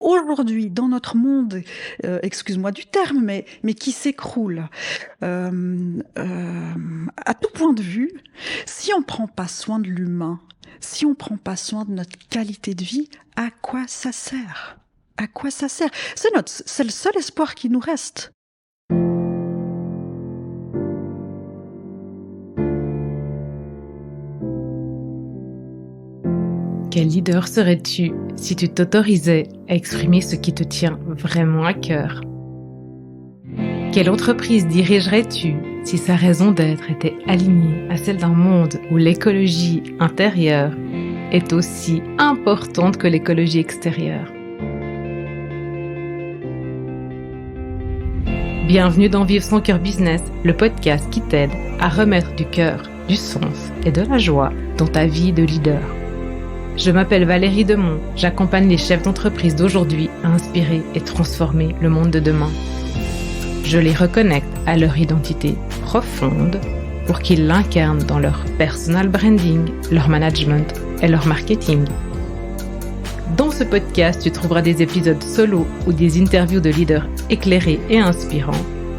aujourd'hui, dans notre monde, excuse-moi du terme, mais qui s'écroule, à tout point de vue, si on ne prend pas soin de l'humain, si on ne prend pas soin de notre qualité de vie, à quoi ça sert? À quoi ça sert? C'est le seul espoir qui nous reste. Quel leader serais-tu si tu t'autorisais à exprimer ce qui te tient vraiment à cœur? Quelle entreprise dirigerais-tu si sa raison d'être était alignée à celle d'un monde où l'écologie intérieure est aussi importante que l'écologie extérieure? Bienvenue dans Vivre son cœur business, le podcast qui t'aide à remettre du cœur, du sens et de la joie dans ta vie de leader. Je m'appelle Valérie Demont, j'accompagne les chefs d'entreprise d'aujourd'hui à inspirer et transformer le monde de demain. Je les reconnecte à leur identité profonde pour qu'ils l'incarnent dans leur personal branding, leur management et leur marketing. Dans ce podcast, tu trouveras des épisodes solo ou des interviews de leaders éclairés et inspirants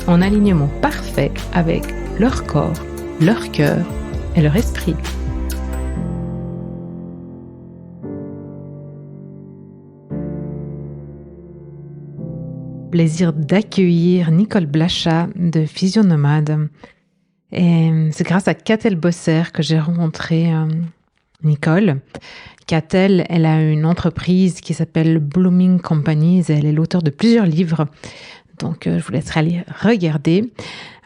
en alignement parfait avec leur corps, leur cœur et leur esprit. Plaisir d'accueillir Nicole Blachat de Physionomade. Et c'est grâce à Catel Bosser que j'ai rencontré Nicole. Catel, elle a une entreprise qui s'appelle Blooming Companies et elle est l'auteur de plusieurs livres. Donc, je vous laisserai aller regarder.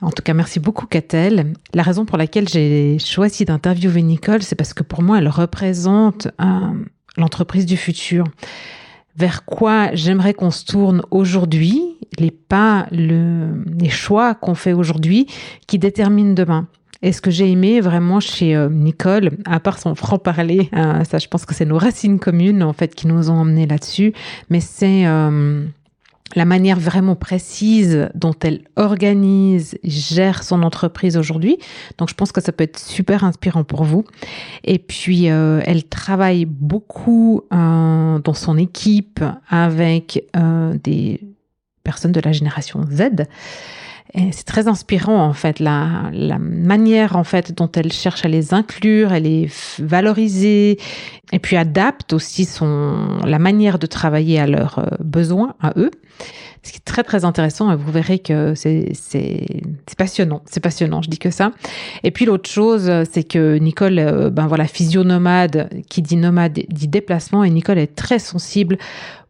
En tout cas, merci beaucoup, Catel. La raison pour laquelle j'ai choisi d'interviewer Nicole, c'est parce que pour moi, elle représente l'entreprise du futur. Vers quoi j'aimerais qu'on se tourne aujourd'hui, les pas, les choix qu'on fait aujourd'hui qui déterminent demain. Et ce que j'ai aimé vraiment chez Nicole, à part son franc-parler, ça je pense que c'est nos racines communes en fait qui nous ont emmenés là-dessus, mais c'est la manière vraiment précise dont elle organise, gère son entreprise aujourd'hui. Donc, je pense que ça peut être super inspirant pour vous. Et puis, elle travaille beaucoup dans son équipe avec des personnes de la génération Z. Et c'est très inspirant, en fait, la manière, en fait, dont elle cherche à les inclure, à les valoriser, et puis adapte aussi la manière de travailler à leurs besoins, à eux. Ce qui est très, très intéressant, et vous verrez que c'est passionnant. C'est passionnant, je dis que ça. Et puis, l'autre chose, c'est que Nicole, physionomade, qui dit nomade, dit déplacement, et Nicole est très sensible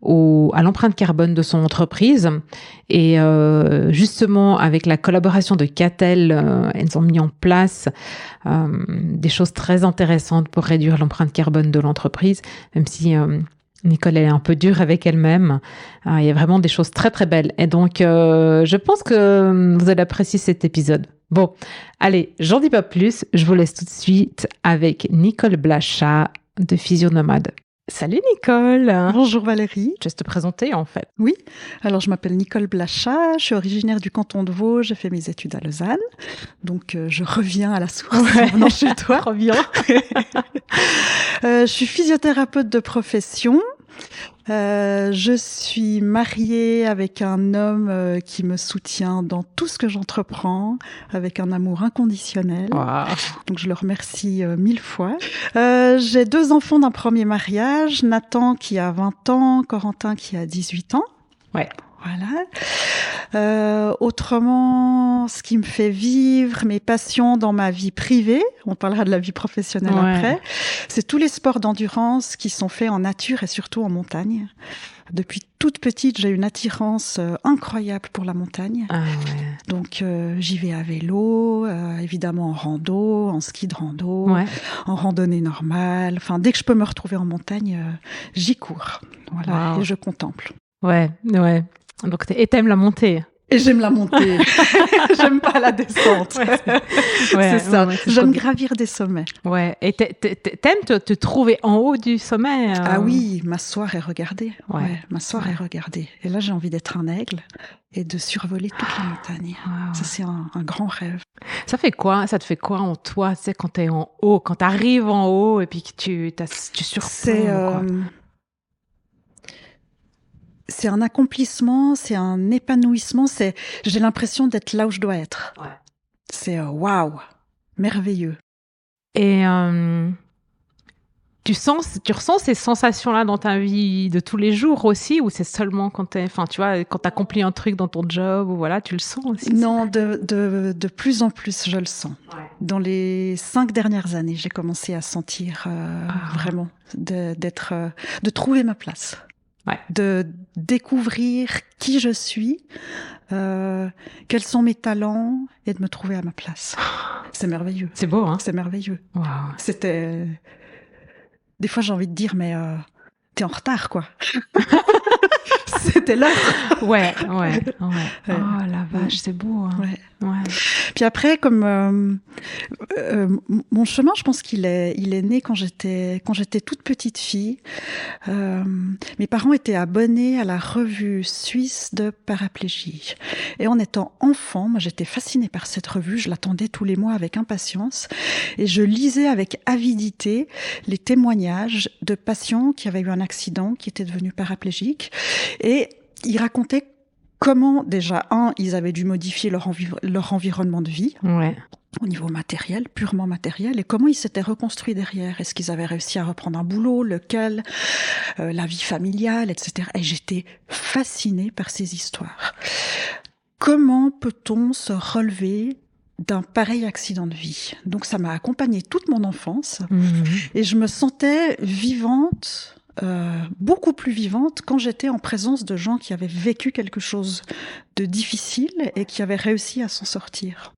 à l'empreinte carbone de son entreprise. Et justement, avec la collaboration de Catel, elles ont mis en place des choses très intéressantes pour réduire l'empreinte carbone de l'entreprise, même si Nicole elle est un peu dure avec elle-même. Il y a vraiment des choses très très belles. Et donc, je pense que vous allez apprécier cet épisode. Bon, allez, j'en dis pas plus. Je vous laisse tout de suite avec Nicole Blachat de Physionomade. Salut Nicole. Bonjour Valérie. Je vais te présenter en fait. Oui, alors je m'appelle Nicole Blachat, je suis originaire du canton de Vaud, j'ai fait mes études à Lausanne, donc je reviens à la source maintenant chez toi. Reviens. Je suis physiothérapeute de profession. Je suis mariée avec un homme qui me soutient dans tout ce que j'entreprends, avec un amour inconditionnel. Wow. Donc je le remercie 1000 fois. J'ai 2 enfants d'un premier mariage, Nathan qui a 20 ans, Corentin qui a 18 ans. Ouais. Voilà. Autrement, ce qui me fait vivre mes passions dans ma vie privée, on parlera de la vie professionnelle après, c'est tous les sports d'endurance qui sont faits en nature et surtout en montagne. Depuis toute petite, j'ai une attirance incroyable pour la montagne. Ah ouais. Donc, j'y vais à vélo, évidemment en rando, en ski de rando, en randonnée normale. Enfin, dès que je peux me retrouver en montagne, j'y cours. Voilà, et je contemple. Ouais. Donc, t'aimes la montée. Et j'aime la montée. J'aime pas la descente. C'est ça. J'aime gravir des sommets. Ouais. Et t'aimes te trouver en haut du sommet Ah oui, m'asseoir et regarder. Ouais, m'asseoir et regarder. Et là, j'ai envie d'être un aigle et de survoler toute la montagne. Wow. Ça, c'est un grand rêve. Ça fait quoi? Ça te fait quoi en toi, tu sais, quand t'es en haut, quand t'arrives en haut et puis que tu surplombes, c'est c'est un accomplissement, c'est un épanouissement, j'ai l'impression d'être là où je dois être. Ouais. C'est waouh, merveilleux. Et tu ressens ces sensations-là dans ta vie de tous les jours aussi, ou c'est seulement quand quand t'accomplis un truc dans ton job, ou voilà, tu le sens aussi? Non, de plus en plus, je le sens. Ouais. Dans les 5 dernières années, j'ai commencé à sentir vraiment de trouver ma place. Ouais. De découvrir qui je suis, quels sont mes talents, et de me trouver à ma place. C'est merveilleux. C'est beau, hein? C'est merveilleux. Wow. C'était... Des fois, j'ai envie de dire, mais t'es en retard, quoi. C'était l'heure. Ouais. Oh la vache, c'est beau. Hein. Ouais. Puis après, comme mon chemin, je pense qu'il est né quand j'étais toute petite fille. Mes parents étaient abonnés à la revue suisse de paraplégie. Et en étant enfant, moi j'étais fascinée par cette revue. Je l'attendais tous les mois avec impatience. Et je lisais avec avidité les témoignages de patients qui avaient eu un accident, qui étaient devenus paraplégiques. Et ils racontaient comment, déjà, ils avaient dû modifier leur environnement de vie, au niveau matériel, purement matériel, et comment ils s'étaient reconstruits derrière. Est-ce qu'ils avaient réussi à reprendre un boulot, lequel, la vie familiale, etc. Et j'étais fascinée par ces histoires. Comment peut-on se relever d'un pareil accident de vie? Donc ça m'a accompagnée toute mon enfance, et je me sentais vivante, beaucoup plus vivante quand j'étais en présence de gens qui avaient vécu quelque chose de difficile et qui avaient réussi à s'en sortir.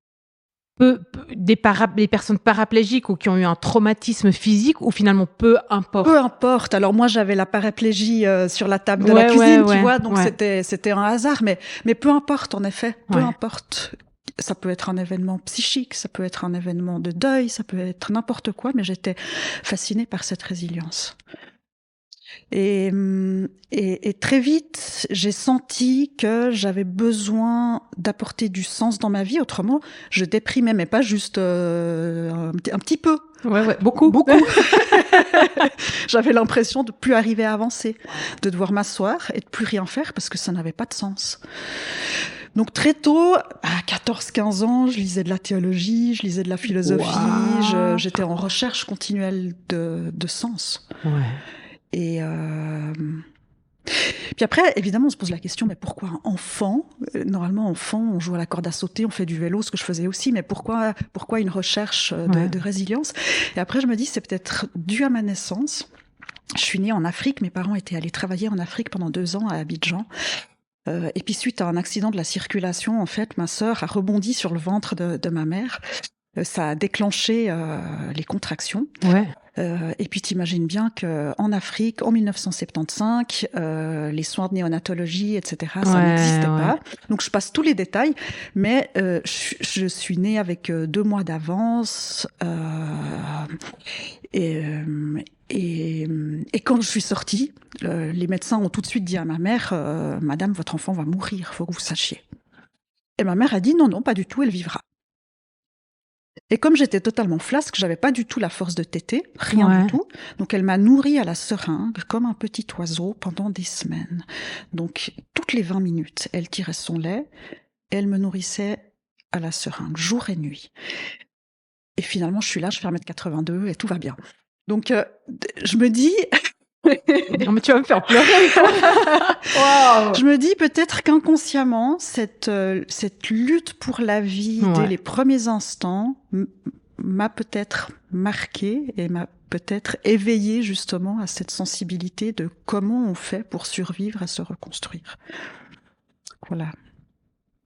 Des personnes paraplégiques ou qui ont eu un traumatisme physique, ou finalement peu importe? Peu importe. Alors moi j'avais la paraplégie sur la table de la cuisine, tu vois, donc c'était un hasard, mais peu importe en effet, peu importe. Ça peut être un événement psychique, ça peut être un événement de deuil, ça peut être n'importe quoi, mais j'étais fascinée par cette résilience. Et très vite, j'ai senti que j'avais besoin d'apporter du sens dans ma vie. Autrement, je déprimais, mais pas juste un petit peu. Ouais, beaucoup. J'avais l'impression de plus arriver à avancer, de devoir m'asseoir et de plus rien faire parce que ça n'avait pas de sens. Donc très tôt, à 14-15 ans, je lisais de la théologie, je lisais de la philosophie, j'étais en recherche continuelle de sens. Ouais. Et puis après, évidemment, on se pose la question, mais pourquoi un enfant? Normalement, enfant, on joue à la corde à sauter, on fait du vélo, ce que je faisais aussi, mais pourquoi une recherche de résilience? Et après, je me dis, c'est peut-être dû à ma naissance. Je suis née en Afrique, mes parents étaient allés travailler en Afrique pendant 2 ans à Abidjan. Et puis suite à un accident de la circulation, en fait, ma sœur a rebondi sur le ventre de ma mère. Ça a déclenché les contractions. Ouais. Et puis t'imagines bien qu'en Afrique, en 1975, les soins de néonatologie, etc., ça n'existait pas. Donc je passe tous les détails, mais je suis née avec 2 mois d'avance. Et quand je suis sortie, les médecins ont tout de suite dit à ma mère, Madame, votre enfant va mourir, faut que vous sachiez. Et ma mère a dit non, pas du tout, elle vivra. Et comme j'étais totalement flasque, j'avais pas du tout la force de téter, rien du tout. Donc elle m'a nourrie à la seringue comme un petit oiseau pendant des semaines. Donc toutes les 20 minutes, elle tirait son lait et elle me nourrissait à la seringue, jour et nuit. Et finalement, je suis là, je fais 1m82 et tout va bien. Donc je me dis... Non, mais tu vas me faire pleurer. Wow. Je me dis peut-être qu'inconsciemment, cette lutte pour la vie dès les premiers instants m'a peut-être marquée et m'a peut-être éveillée justement à cette sensibilité de comment on fait pour survivre et se reconstruire. Voilà.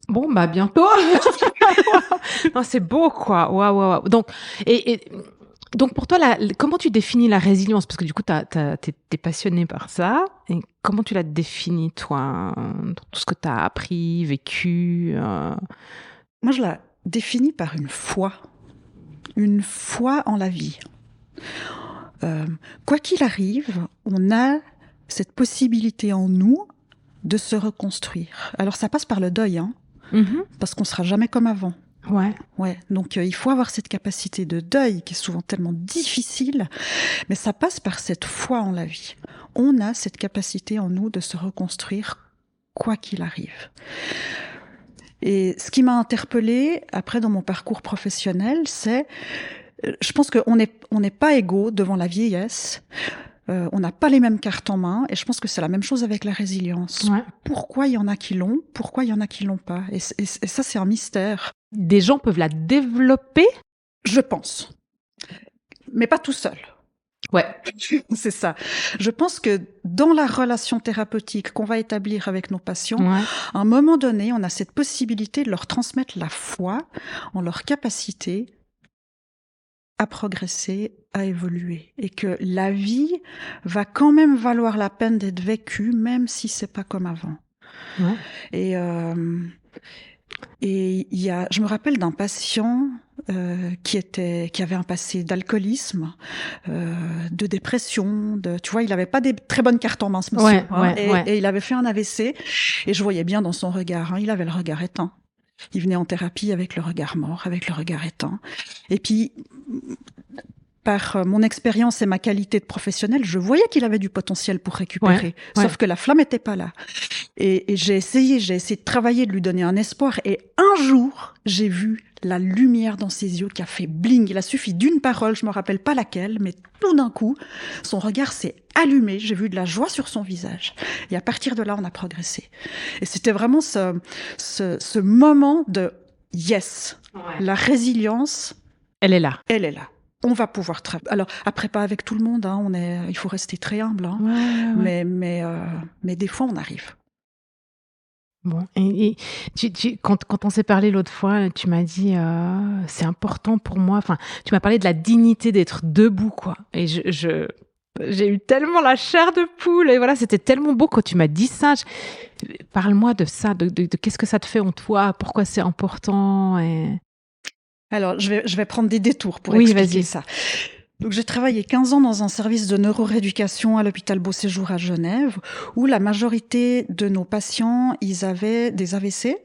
Bon, bah bientôt. Non, c'est beau, quoi. Waouh. Donc, donc pour toi, comment tu définis la résilience? Parce que du coup, t'es passionnée par ça. Et comment tu la définis, toi, dans tout ce que tu as appris, vécu? Moi, je la définis par une foi en la vie. Quoi qu'il arrive, on a cette possibilité en nous de se reconstruire. Alors, ça passe par le deuil, hein, parce qu'on sera jamais comme avant. Ouais. Donc il faut avoir cette capacité de deuil qui est souvent tellement difficile, mais ça passe par cette foi en la vie. on a cette capacité en nous de se reconstruire quoi qu'il arrive. Et ce qui m'a interpellée après dans mon parcours professionnel, c'est, je pense qu'on n'est pas égaux devant la vieillesse. On n'a pas les mêmes cartes en main, et je pense que c'est la même chose avec la résilience. Ouais. Pourquoi il y en a qui l'ont, pourquoi il y en a qui l'ont pas, et ça c'est un mystère. Des gens peuvent la développer? Je pense, mais pas tout seul. Ouais. C'est ça. Je pense que dans la relation thérapeutique qu'on va établir avec nos patients, Ouais. à un moment donné, on a cette possibilité de leur transmettre la foi en leur capacité à progresser, à évoluer, et que la vie va quand même valoir la peine d'être vécue, même si c'est pas comme avant. Ouais. Et je me rappelle d'un patient qui avait un passé d'alcoolisme, de dépression, tu vois, il avait pas des très bonnes cartes en main, ce monsieur. Et il avait fait un AVC, et je voyais bien dans son regard, il avait le regard éteint. Il venait en thérapie avec le regard mort, avec le regard éteint. Et puis, par mon expérience et ma qualité de professionnel, je voyais qu'il avait du potentiel pour récupérer. Sauf que la flamme n'était pas là. Et j'ai essayé de travailler, de lui donner un espoir. Et un jour, j'ai vu la lumière dans ses yeux qui a fait bling. Il a suffi d'une parole, je me rappelle pas laquelle, mais tout d'un coup, son regard s'est allumé. J'ai vu de la joie sur son visage. Et à partir de là, on a progressé. Et c'était vraiment ce moment de yes. La résilience. Elle est là. Elle est là. On va pouvoir travailler. Alors, après, pas avec tout le monde, hein, il faut rester très humble. Hein, mais des fois, on arrive. Bon, et quand on s'est parlé l'autre fois, tu m'as dit c'est important pour moi. Enfin, tu m'as parlé de la dignité d'être debout, quoi. Et j'ai eu tellement la chair de poule. Et voilà, c'était tellement beau quand tu m'as dit ça. Parle-moi de ça, de qu'est-ce que ça te fait en toi, pourquoi c'est important. Alors, je vais prendre des détours pour expliquer ça. Donc, j'ai travaillé 15 ans dans un service de neurorééducation à l'hôpital Beau Séjour à Genève, où la majorité de nos patients, ils avaient des AVC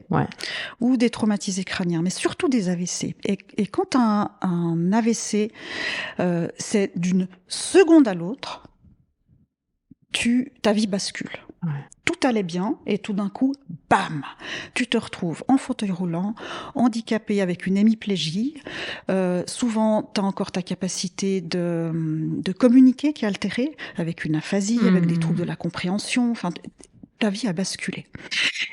ou des traumatisés crâniens, mais surtout des AVC. Et quand un AVC, c'est d'une seconde à l'autre, ta vie bascule. Tout allait bien et tout d'un coup, bam, tu te retrouves en fauteuil roulant, handicapé avec une hémiplégie. Souvent, tu as encore ta capacité de communiquer qui est altérée, avec une aphasie, avec des troubles de la compréhension. Enfin, ta vie a basculé.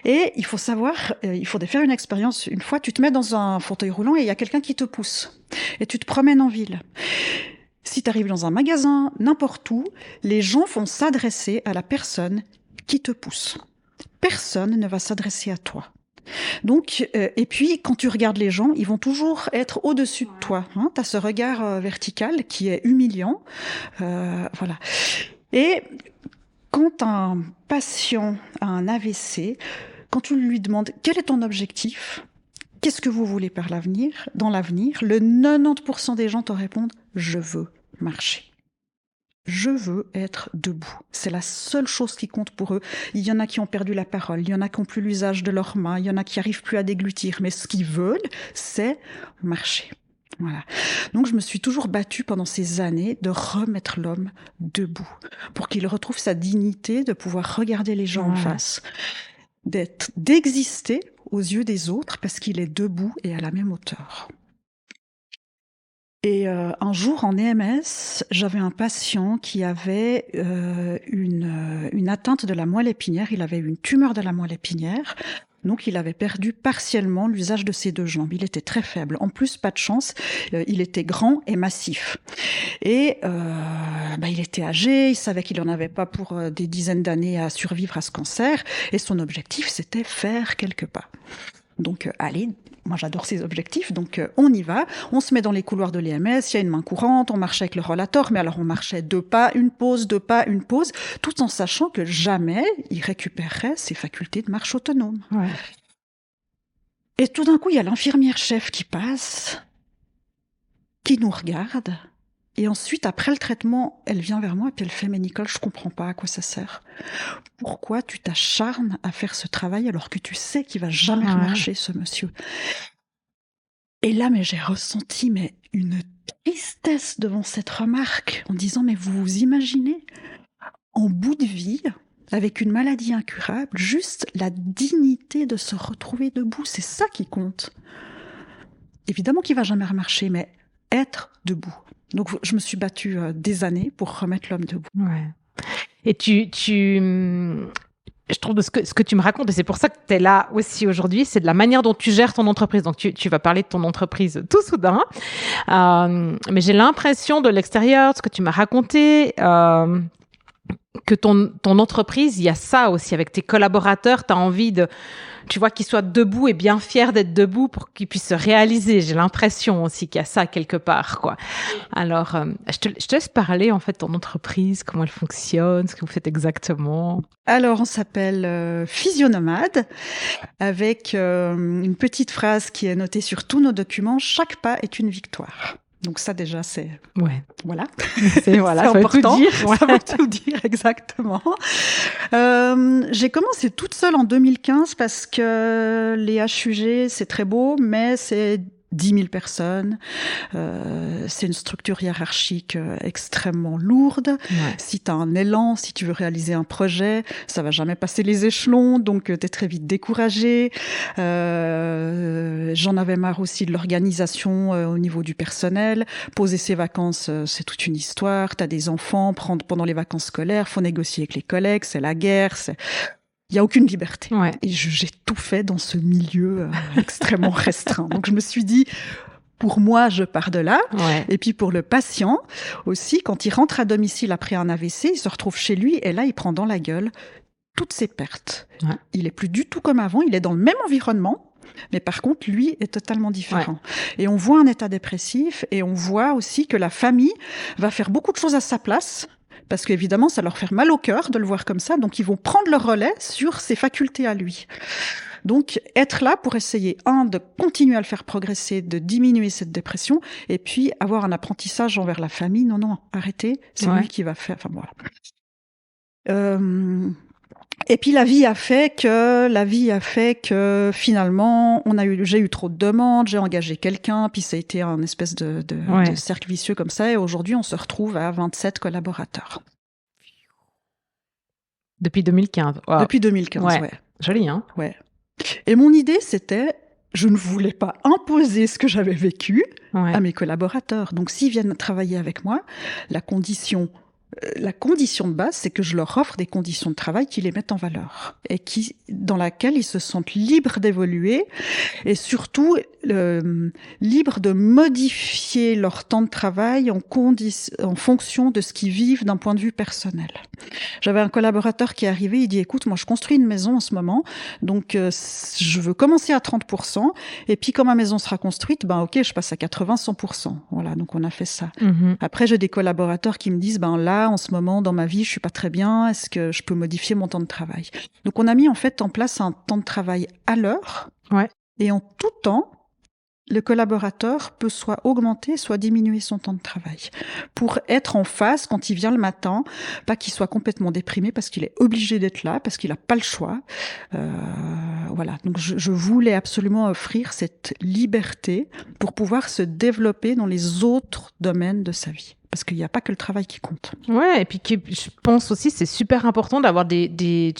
Et il faut savoir, il faut faire une expérience. Une fois, tu te mets dans un fauteuil roulant et il y a quelqu'un qui te pousse. Et tu te promènes en ville. Si tu arrives dans un magasin, n'importe où, les gens vont s'adresser à la personne qui te pousse. Personne ne va s'adresser à toi. Donc, et puis, quand tu regardes les gens, ils vont toujours être au-dessus de toi. Hein, tu as ce regard vertical qui est humiliant. Voilà. Et quand un patient a un AVC, quand tu lui demandes quel est ton objectif, qu'est-ce que vous voulez par l'avenir, dans l'avenir, le 90% des gens te répondent « je veux marcher ». Je veux être debout. C'est la seule chose qui compte pour eux. Il y en a qui ont perdu la parole, il y en a qui n'ont plus l'usage de leurs mains, il y en a qui n'arrivent plus à déglutir. Mais ce qu'ils veulent, c'est marcher. Voilà. Donc je me suis toujours battue pendant ces années de remettre l'homme debout, pour qu'il retrouve sa dignité, de pouvoir regarder les gens en face, d'exister aux yeux des autres parce qu'il est debout et à la même hauteur. Et un jour, en EMS, j'avais un patient qui avait une atteinte de la moelle épinière. Il avait une tumeur de la moelle épinière. Donc, il avait perdu partiellement l'usage de ses deux jambes. Il était très faible. En plus, pas de chance, il était grand et massif. Et il était âgé, il savait qu'il n'en avait pas pour des dizaines d'années à survivre à ce cancer. Et son objectif, c'était faire quelques pas. Donc, allez, moi j'adore ces objectifs, donc on y va, on se met dans les couloirs de l'EMS, il y a une main courante, on marchait avec le rollator, mais alors on marchait 2 pas, une pause, 2 pas, une pause, tout en sachant que jamais il récupérerait ses facultés de marche autonome. Ouais. Et tout d'un coup, il y a l'infirmière chef qui passe, qui nous regarde, et ensuite, après le traitement, elle vient vers moi et puis elle fait « Mais Nicole, je comprends pas à quoi ça sert. Pourquoi tu t'acharnes à faire ce travail alors que tu sais qu'il va jamais remarcher, ce monsieur ?» Et là, j'ai ressenti une tristesse devant cette remarque en disant « Mais vous vous imaginez ? en bout de vie, avec une maladie incurable, juste la dignité de se retrouver debout, c'est ça qui compte. Évidemment qu'il va jamais remarcher, mais être debout. Donc, je me suis battue des années pour remettre l'homme debout. Ouais. Et je trouve ce que tu me racontes, et c'est pour ça que tu es là aussi aujourd'hui, c'est de la manière dont tu gères ton entreprise. Donc, tu vas parler de ton entreprise tout soudain. Mais j'ai l'impression de l'extérieur, de ce que tu m'as raconté, que ton entreprise, il y a ça aussi avec tes collaborateurs. Tu as envie tu vois, qu'ils soient debout et bien fiers d'être debout pour qu'ils puissent se réaliser. J'ai l'impression aussi qu'il y a ça quelque part, quoi. Alors, je te laisse parler, en fait, de ton entreprise, comment elle fonctionne, ce que vous faites exactement. Alors, on s'appelle Physionomade, avec une petite phrase qui est notée sur tous nos documents. Chaque pas est une victoire. Donc ça déjà c'est voilà c'est important, tout dire. Ça veut tout dire exactement. J'ai commencé toute seule en 2015 parce que les HUG c'est très beau mais c'est 10 000 personnes, c'est une structure hiérarchique extrêmement lourde. Ouais. Si tu as un élan, si tu veux réaliser un projet, ça va jamais passer les échelons, donc tu es très vite découragé. J'en avais marre aussi de l'organisation au niveau du personnel. Poser ses vacances, c'est toute une histoire. Tu as des enfants, prendre pendant les vacances scolaires, faut négocier avec les collègues, c'est la guerre, il n'y a aucune liberté. Ouais. Et j'ai tout fait dans ce milieu extrêmement restreint. Donc, je me suis dit, pour moi, je pars de là. Ouais. Et puis, pour le patient aussi, quand il rentre à domicile après un AVC, il se retrouve chez lui et là, il prend dans la gueule toutes ses pertes. Ouais. Il est plus du tout comme avant. Il est dans le même environnement. Mais par contre, lui est totalement différent. Ouais. Et on voit un état dépressif et on voit aussi que la famille va faire beaucoup de choses à sa place. Parce qu'évidemment, ça leur fait mal au cœur de le voir comme ça. Donc, ils vont prendre le relais sur ses facultés à lui. Donc, être là pour essayer, de continuer à le faire progresser, de diminuer cette dépression, et puis avoir un apprentissage envers la famille. Non, arrêtez, c'est lui qui va faire... Enfin, voilà. Et puis, la vie a fait que finalement, j'ai eu trop de demandes, j'ai engagé quelqu'un, puis ça a été un espèce de cercle vicieux comme ça, et aujourd'hui, on se retrouve à 27 collaborateurs. Depuis 2015. Wow. Depuis 2015, ouais. Joli, hein? Ouais. Et mon idée, c'était, je ne voulais pas imposer ce que j'avais vécu à mes collaborateurs. Donc, s'ils viennent travailler avec moi, la condition de base, c'est que je leur offre des conditions de travail qui les mettent en valeur et dans laquelle ils se sentent libres d'évoluer et surtout libres de modifier leur temps de travail en fonction de ce qu'ils vivent d'un point de vue personnel. J'avais un collaborateur qui est arrivé, il dit « Écoute, moi je construis une maison en ce moment, donc je veux commencer à 30%, et puis quand ma maison sera construite, ok, je passe à 80-100%. » Voilà, donc on a fait ça. Mm-hmm. Après, j'ai des collaborateurs qui me disent « Là, en ce moment, dans ma vie, je suis pas très bien, est-ce que je peux modifier mon temps de travail ?» Donc on a mis en fait en place un temps de travail à l'heure, et en tout temps, le collaborateur peut soit augmenter, soit diminuer son temps de travail pour être en phase quand il vient le matin, pas qu'il soit complètement déprimé parce qu'il est obligé d'être là, parce qu'il n'a pas le choix. Voilà. Donc, je voulais absolument offrir cette liberté pour pouvoir se développer dans les autres domaines de sa vie. Parce qu'il n'y a pas que le travail qui compte. Ouais, et puis je pense aussi c'est super important d'avoir des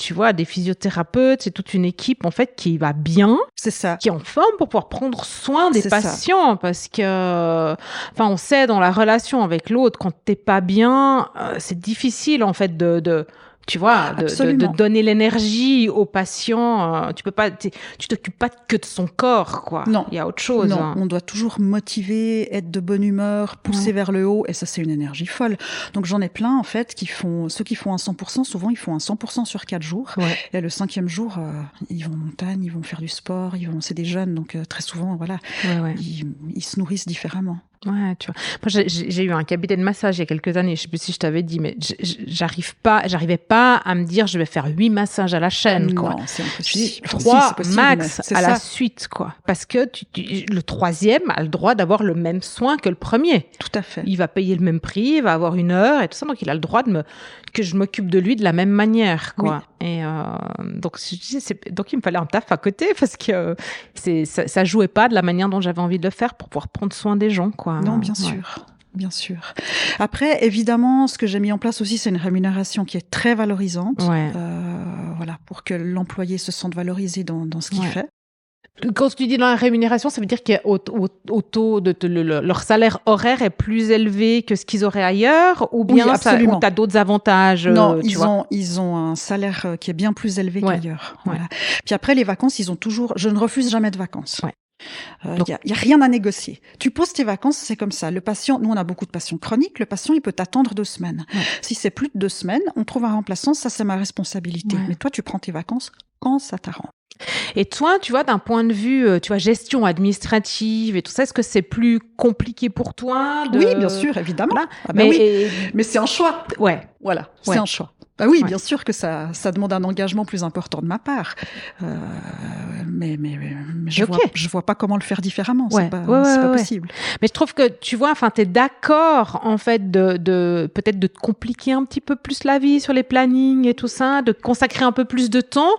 physiothérapeutes, c'est toute une équipe en fait qui va bien, c'est ça, qui est en forme pour pouvoir prendre soin des patients, parce que on sait dans la relation avec l'autre quand t'es pas bien, c'est difficile en fait de tu vois, de donner l'énergie au patient. Tu peux pas, tu t'occupes pas que de son corps, quoi. Non. Il y a autre chose. Non, on doit toujours motiver, être de bonne humeur, pousser vers le haut, et ça, c'est une énergie folle. Donc, j'en ai plein, en fait, ceux qui font un 100%, souvent, ils font un 100% sur 4 jours. Ouais. Et le 5e jour, ils vont en montagne, ils vont faire du sport, c'est des jeunes, donc très souvent, voilà, ils se nourrissent différemment. Ouais, tu vois. Moi, j'ai eu un cabinet de massage il y a quelques années. Je sais plus si je t'avais dit, mais j'arrivais pas à me dire, je vais faire 8 massages à la chaîne, quoi. Non, c'est impossible. 3 max à la suite, quoi. Parce que le 3e a le droit d'avoir le même soin que le premier. Tout à fait. Il va payer le même prix, il va avoir 1 heure et tout ça. Donc, il a le droit que je m'occupe de lui de la même manière, quoi. Oui. Et, donc il me fallait un taf à côté parce que ça jouait pas de la manière dont j'avais envie de le faire pour pouvoir prendre soin des gens, quoi. Non, bien sûr. bien sûr. Après, évidemment, ce que j'ai mis en place aussi, c'est une rémunération qui est très valorisante, voilà, pour que l'employé se sente valorisé dans ce qu'il fait. Quand tu dis dans la rémunération, ça veut dire qu'au taux leur salaire horaire est plus élevé que ce qu'ils auraient ailleurs, ou bien tu as d'autres avantages? Non, ils ont un salaire qui est bien plus élevé qu'ailleurs. Voilà. Puis après, les vacances, je ne refuse jamais de vacances. Y a rien à négocier. Tu poses tes vacances, c'est comme ça. Le patient, nous on a beaucoup de patients chroniques, le patient il peut t'attendre 2 semaines. Si c'est plus de 2 semaines, on trouve un remplaçant, ça c'est ma responsabilité. Mais toi tu prends tes vacances quand ça t'arrange. Et toi, tu vois, d'un point de vue, gestion administrative et tout ça, est-ce que c'est plus compliqué pour toi Oui, bien sûr, évidemment. Voilà. Mais c'est un choix. Voilà, c'est un choix. Bah oui, bien sûr que ça demande un engagement plus important de ma part. Mais je vois pas comment le faire différemment. C'est pas possible. Mais je trouve que, tu vois, enfin, t'es d'accord, en fait, peut-être de te compliquer un petit peu plus la vie sur les plannings et tout ça, de consacrer un peu plus de temps.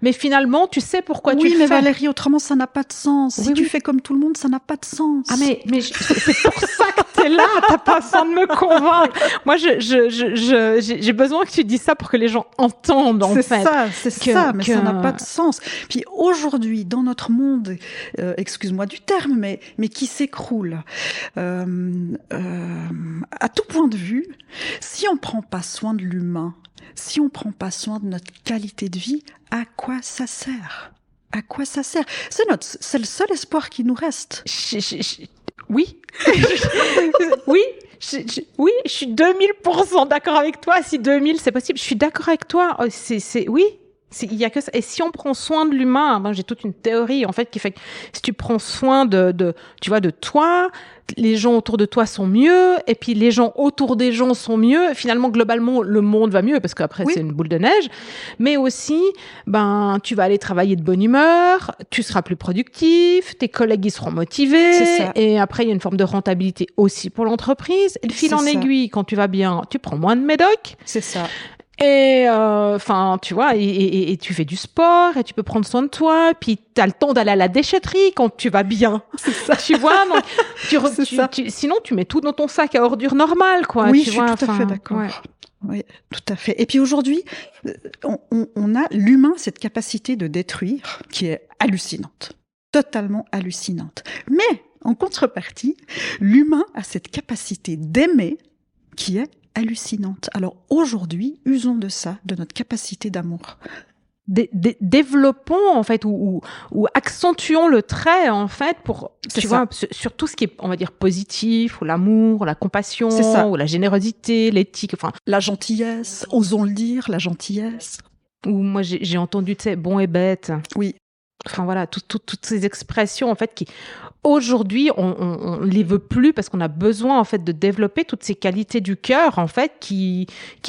Mais finalement, tu sais pourquoi tu le fais. Oui, mais Valérie, autrement, ça n'a pas de sens. Si tu fais comme tout le monde, ça n'a pas de sens. Ah, mais c'est pour ça que t'es là. T'as pas besoin de me convaincre. Moi, j'ai besoin que tu dises ça pour que les gens entendent, en fait. C'est ça, mais ça n'a pas de sens. Puis aujourd'hui, dans notre monde, excuse-moi du terme, mais qui s'écroule, à tout point de vue, si on prend pas soin de l'humain, si on prend pas soin de notre qualité de vie, à quoi ça sert? À quoi ça sert? C'est le seul espoir qui nous reste. Oui. Oui. Oui, je suis 2000% d'accord avec toi. Si 2000, c'est possible, je suis d'accord avec toi. Oui. Il y a que ça. Et si on prend soin de l'humain, j'ai toute une théorie, en fait, qui fait que si tu prends soin de toi, les gens autour de toi sont mieux, et puis les gens autour des gens sont mieux. Finalement, globalement, le monde va mieux, parce qu'après, c'est une boule de neige. Mais aussi, tu vas aller travailler de bonne humeur, tu seras plus productif, tes collègues, ils seront motivés. C'est ça. Et après, il y a une forme de rentabilité aussi pour l'entreprise. Et le fil en aiguille, quand tu vas bien, tu prends moins de médoc. C'est ça. Et tu vois, et tu fais du sport, et tu peux prendre soin de toi, puis t'as le temps d'aller à la déchetterie quand tu vas bien. C'est ça. Tu vois, donc sinon tu mets tout dans ton sac à ordures normal, quoi. Oui, je suis tout à fait d'accord. Ouais. Oui, tout à fait. Et puis aujourd'hui, on a l'humain, cette capacité de détruire, qui est hallucinante, totalement hallucinante. Mais en contrepartie, l'humain a cette capacité d'aimer, qui est hallucinante. Alors aujourd'hui, usons de ça, de notre capacité d'amour. Développons, en fait, ou accentuons le trait, en fait, pour, tu vois, sur tout ce qui est, on va dire, positif, ou l'amour, la compassion, ou la générosité, l'éthique, enfin. La gentillesse, osons le dire, la gentillesse. Ou moi, j'ai entendu, tu sais, bon et bête. Oui. Enfin voilà, toutes ces expressions en fait qui aujourd'hui on les veut plus parce qu'on a besoin en fait de développer toutes ces qualités du cœur en fait qui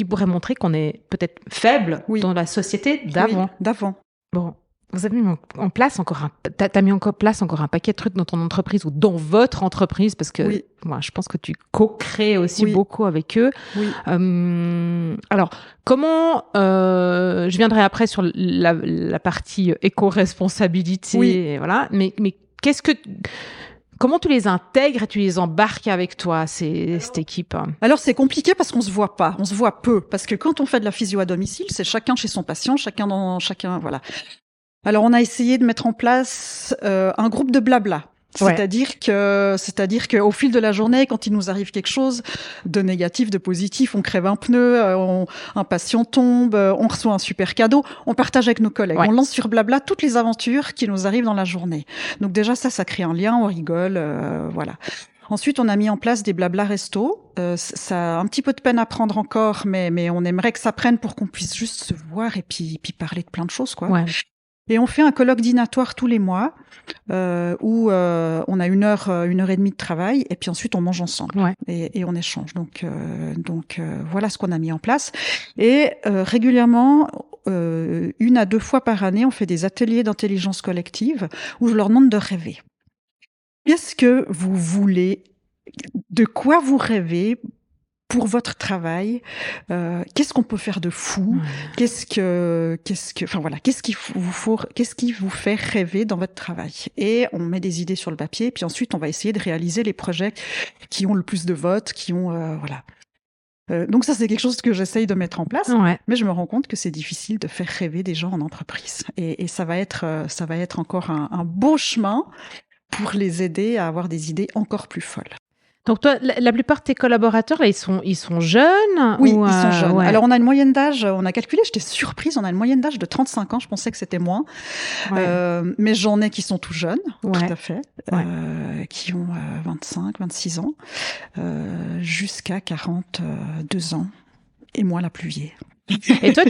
pourraient montrer qu'on est peut-être faible dans la société d'avant. Oui, d'avant. Bon, vous avez mis en place t'as mis en place encore un paquet de trucs dans ton entreprise ou dans votre entreprise parce que moi je pense que tu co-crées aussi beaucoup avec eux. Oui. Alors comment je viendrai après sur la partie éco-responsabilité, voilà. Mais comment tu les intègres et tu les embarques avec toi, cette équipe? Alors, c'est compliqué parce qu'on se voit pas. On se voit peu. Parce que quand on fait de la physio à domicile, c'est chacun chez son patient, chacun, voilà. Alors, on a essayé de mettre en place un groupe de blabla. C'est-à-dire que au fil de la journée, quand il nous arrive quelque chose de négatif, de positif, on crève un pneu, un patient tombe, on reçoit un super cadeau, on partage avec nos collègues. On lance sur Blabla toutes les aventures qui nous arrivent dans la journée. Donc déjà ça crée un lien, on rigole, voilà. Ensuite, on a mis en place des Blabla Resto. Ça a un petit peu de peine à prendre encore, mais on aimerait que ça prenne pour qu'on puisse juste se voir et puis parler de plein de choses, quoi. Ouais. Et on fait un colloque dînatoire tous les mois où on a une heure et demie de travail et puis ensuite on mange ensemble et on échange. Donc voilà ce qu'on a mis en place. Et régulièrement, 1 à 2 fois par année, on fait des ateliers d'intelligence collective où je leur demande de rêver. Qu'est-ce que vous voulez? De quoi vous rêvez pour votre travail, qu'est-ce qu'on peut faire de fou, qu'est-ce qui vous fait rêver dans votre travail. Et on met des idées sur le papier, puis ensuite on va essayer de réaliser les projets qui ont le plus de votes, qui ont donc ça, c'est quelque chose que j'essaye de mettre en place, mais je me rends compte que c'est difficile de faire rêver des gens en entreprise. Et ça va être encore un beau chemin pour les aider à avoir des idées encore plus folles. Donc toi, la plupart de tes collaborateurs, là, ils sont jeunes? Oui, ils sont jeunes. Ouais. Alors on a une moyenne d'âge, on a calculé, j'étais surprise, on a une moyenne d'âge de 35 ans, je pensais que c'était moins. Mais j'en ai qui sont tout jeunes, tout à fait, qui ont 25, 26 ans, jusqu'à 42 ans, et moi la plus vieille. Et toi,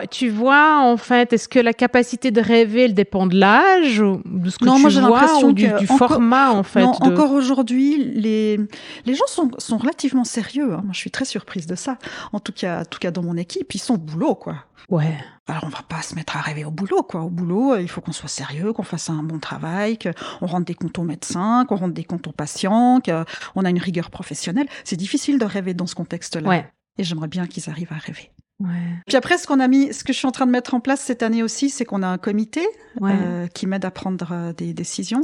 tu vois, en fait, est-ce que la capacité de rêver, elle dépend de l'âge, ou de ce que non, tu moi, j'ai vois, l'impression ou du format, en fait? Non, encore aujourd'hui, les gens sont relativement sérieux. Hein. Moi, je suis très surprise de ça. En tout cas, dans mon équipe, ils sont au boulot, quoi. Ouais. Alors, on va pas se mettre à rêver au boulot, quoi. Au boulot, il faut qu'on soit sérieux, qu'on fasse un bon travail, qu'on rende des comptes aux médecins, qu'on rende des comptes aux patients, qu'on a une rigueur professionnelle. C'est difficile de rêver dans ce contexte-là. Ouais. Et j'aimerais bien qu'ils arrivent à rêver. Ouais. Puis après, ce que je suis en train de mettre en place cette année aussi, c'est qu'on a un comité qui m'aide à prendre des décisions.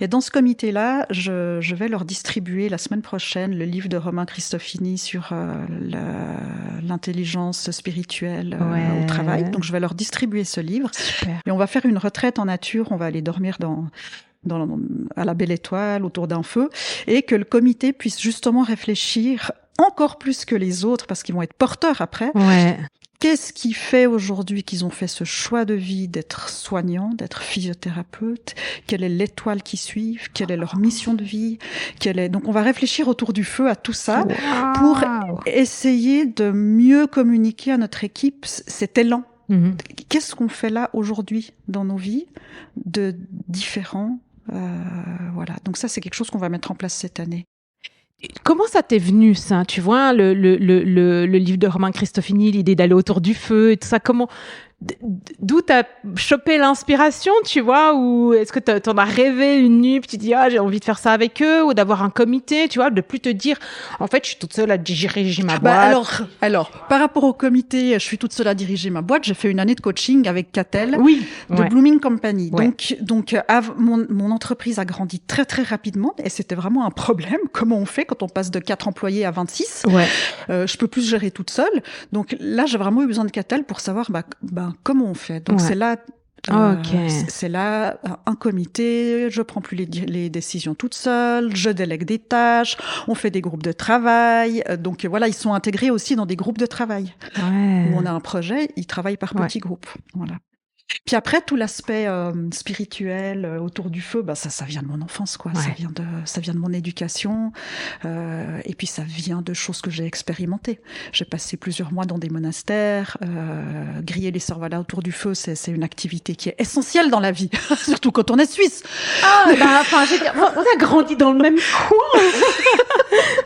Et dans ce comité-là, je vais leur distribuer la semaine prochaine le livre de Romain Cristofini sur l'intelligence spirituelle au travail. Donc, je vais leur distribuer ce livre. Super. Et on va faire une retraite en nature. On va aller dormir à la Belle Étoile, autour d'un feu, et que le comité puisse justement réfléchir encore plus que les autres, parce qu'ils vont être porteurs après. Ouais. Qu'est-ce qui fait aujourd'hui qu'ils ont fait ce choix de vie d'être soignants, d'être physiothérapeutes? Quelle est l'étoile qui suivent? Quelle est leur mission de vie? Donc on va réfléchir autour du feu à tout ça pour essayer de mieux communiquer à notre équipe cet élan. Mm-hmm. Qu'est-ce qu'on fait là aujourd'hui dans nos vies de différents? Voilà. Donc ça, c'est quelque chose qu'on va mettre en place cette année. Comment ça t'est venu, ça? Tu vois, le livre de Romain Cristofini, l'idée d'aller autour du feu et tout ça, d'où t'as chopé l'inspiration, tu vois, ou est-ce que t'en as rêvé une nuit, puis tu dis, j'ai envie de faire ça avec eux, ou d'avoir un comité, tu vois, de plus te dire, en fait, je suis toute seule à diriger ma boîte. Alors, par rapport au comité, je suis toute seule à diriger ma boîte, j'ai fait une année de coaching avec Catel, de Blooming Company. Ouais. Donc, mon entreprise a grandi très, très rapidement, et c'était vraiment un problème. Comment on fait quand on passe de 4 employés à 26? Je peux plus gérer toute seule. Donc là, j'ai vraiment eu besoin de Catel pour savoir, comment on fait. Donc c'est là, c'est là un comité. Je prends plus les décisions toute seule. Je délègue des tâches. On fait des groupes de travail. Donc voilà, ils sont intégrés aussi dans des groupes de travail. Où on a un projet, ils travaillent par petits groupes. Voilà. Puis après, tout l'aspect spirituel autour du feu, ça vient de mon enfance, quoi. Ça vient de mon éducation, et puis ça vient de choses que j'ai expérimentées. J'ai passé plusieurs mois dans des monastères, griller les cervelas autour du feu, c'est une activité qui est essentielle dans la vie, surtout quand on est suisse. On a grandi dans le même coin.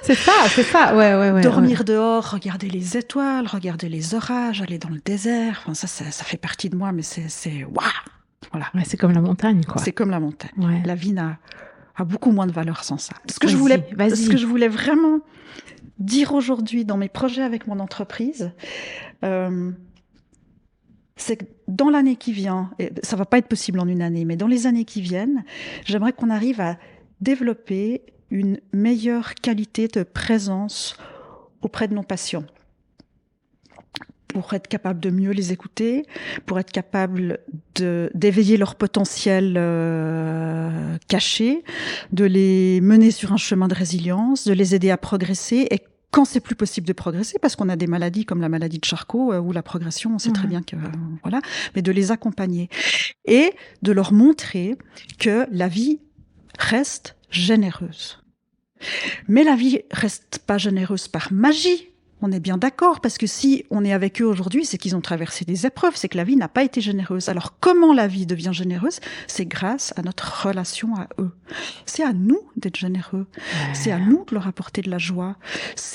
C'est ça. Ouais. Dormir dehors, regarder les étoiles, regarder les orages, aller dans le désert. Enfin, ça fait partie de moi, mais c'est waouh. Voilà. Ouais, c'est comme la montagne, quoi. C'est comme la montagne. Ouais. La vie a beaucoup moins de valeur sans ça. Ce que je voulais vraiment dire aujourd'hui dans mes projets avec mon entreprise, c'est que dans l'année qui vient, et ça va pas être possible en une année, mais dans les années qui viennent, j'aimerais qu'on arrive à développer une meilleure qualité de présence auprès de nos patients, pour être capable de mieux les écouter, pour être capable d'éveiller leur potentiel caché, de les mener sur un chemin de résilience, de les aider à progresser, et quand c'est plus possible de progresser, parce qu'on a des maladies comme la maladie de Charcot, où la progression, on sait très bien que voilà, mais de les accompagner et de leur montrer que la vie reste généreuse. Mais la vie reste pas généreuse par magie. On est bien d'accord, parce que si on est avec eux aujourd'hui, c'est qu'ils ont traversé des épreuves, c'est que la vie n'a pas été généreuse. Alors comment la vie devient généreuse? C'est grâce à notre relation à eux. C'est à nous d'être généreux. C'est à nous de leur apporter de la joie.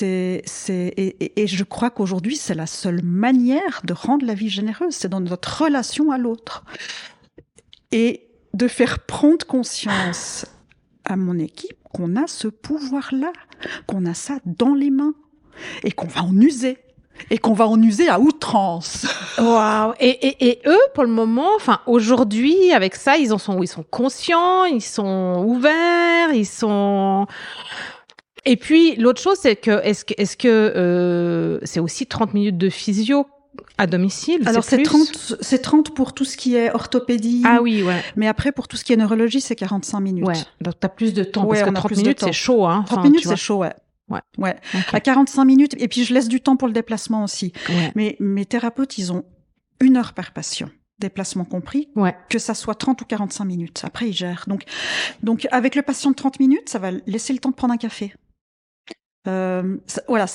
Et je crois qu'aujourd'hui, c'est la seule manière de rendre la vie généreuse. C'est dans notre relation à l'autre. Et de faire prendre conscience à mon équipe qu'on a ce pouvoir-là, qu'on a ça dans les mains. et qu'on va en user. Et qu'on va en user à outrance. Waouh. Et eux, pour le moment, enfin aujourd'hui, avec ça, ils sont conscients, ils sont ouverts, ils sont. Et puis l'autre chose, c'est que est-ce que c'est aussi 30 minutes de physio à domicile? Alors c'est 30 pour tout ce qui est orthopédie. Ah oui, ouais. Mais après pour tout ce qui est neurologie, c'est 45 minutes. Ouais. Donc t'as plus de temps parce que 30 minutes c'est chaud, hein. 30 minutes c'est chaud, ouais. Ouais. Okay. À 45 minutes, et puis je laisse du temps pour le déplacement aussi. Ouais. Mais mes thérapeutes, ils ont 1 heure par patient, déplacement compris, que ça soit 30 ou 45 minutes. Après, ils gèrent. Donc avec le patient de 30 minutes, ça va laisser le temps de prendre un café. Ça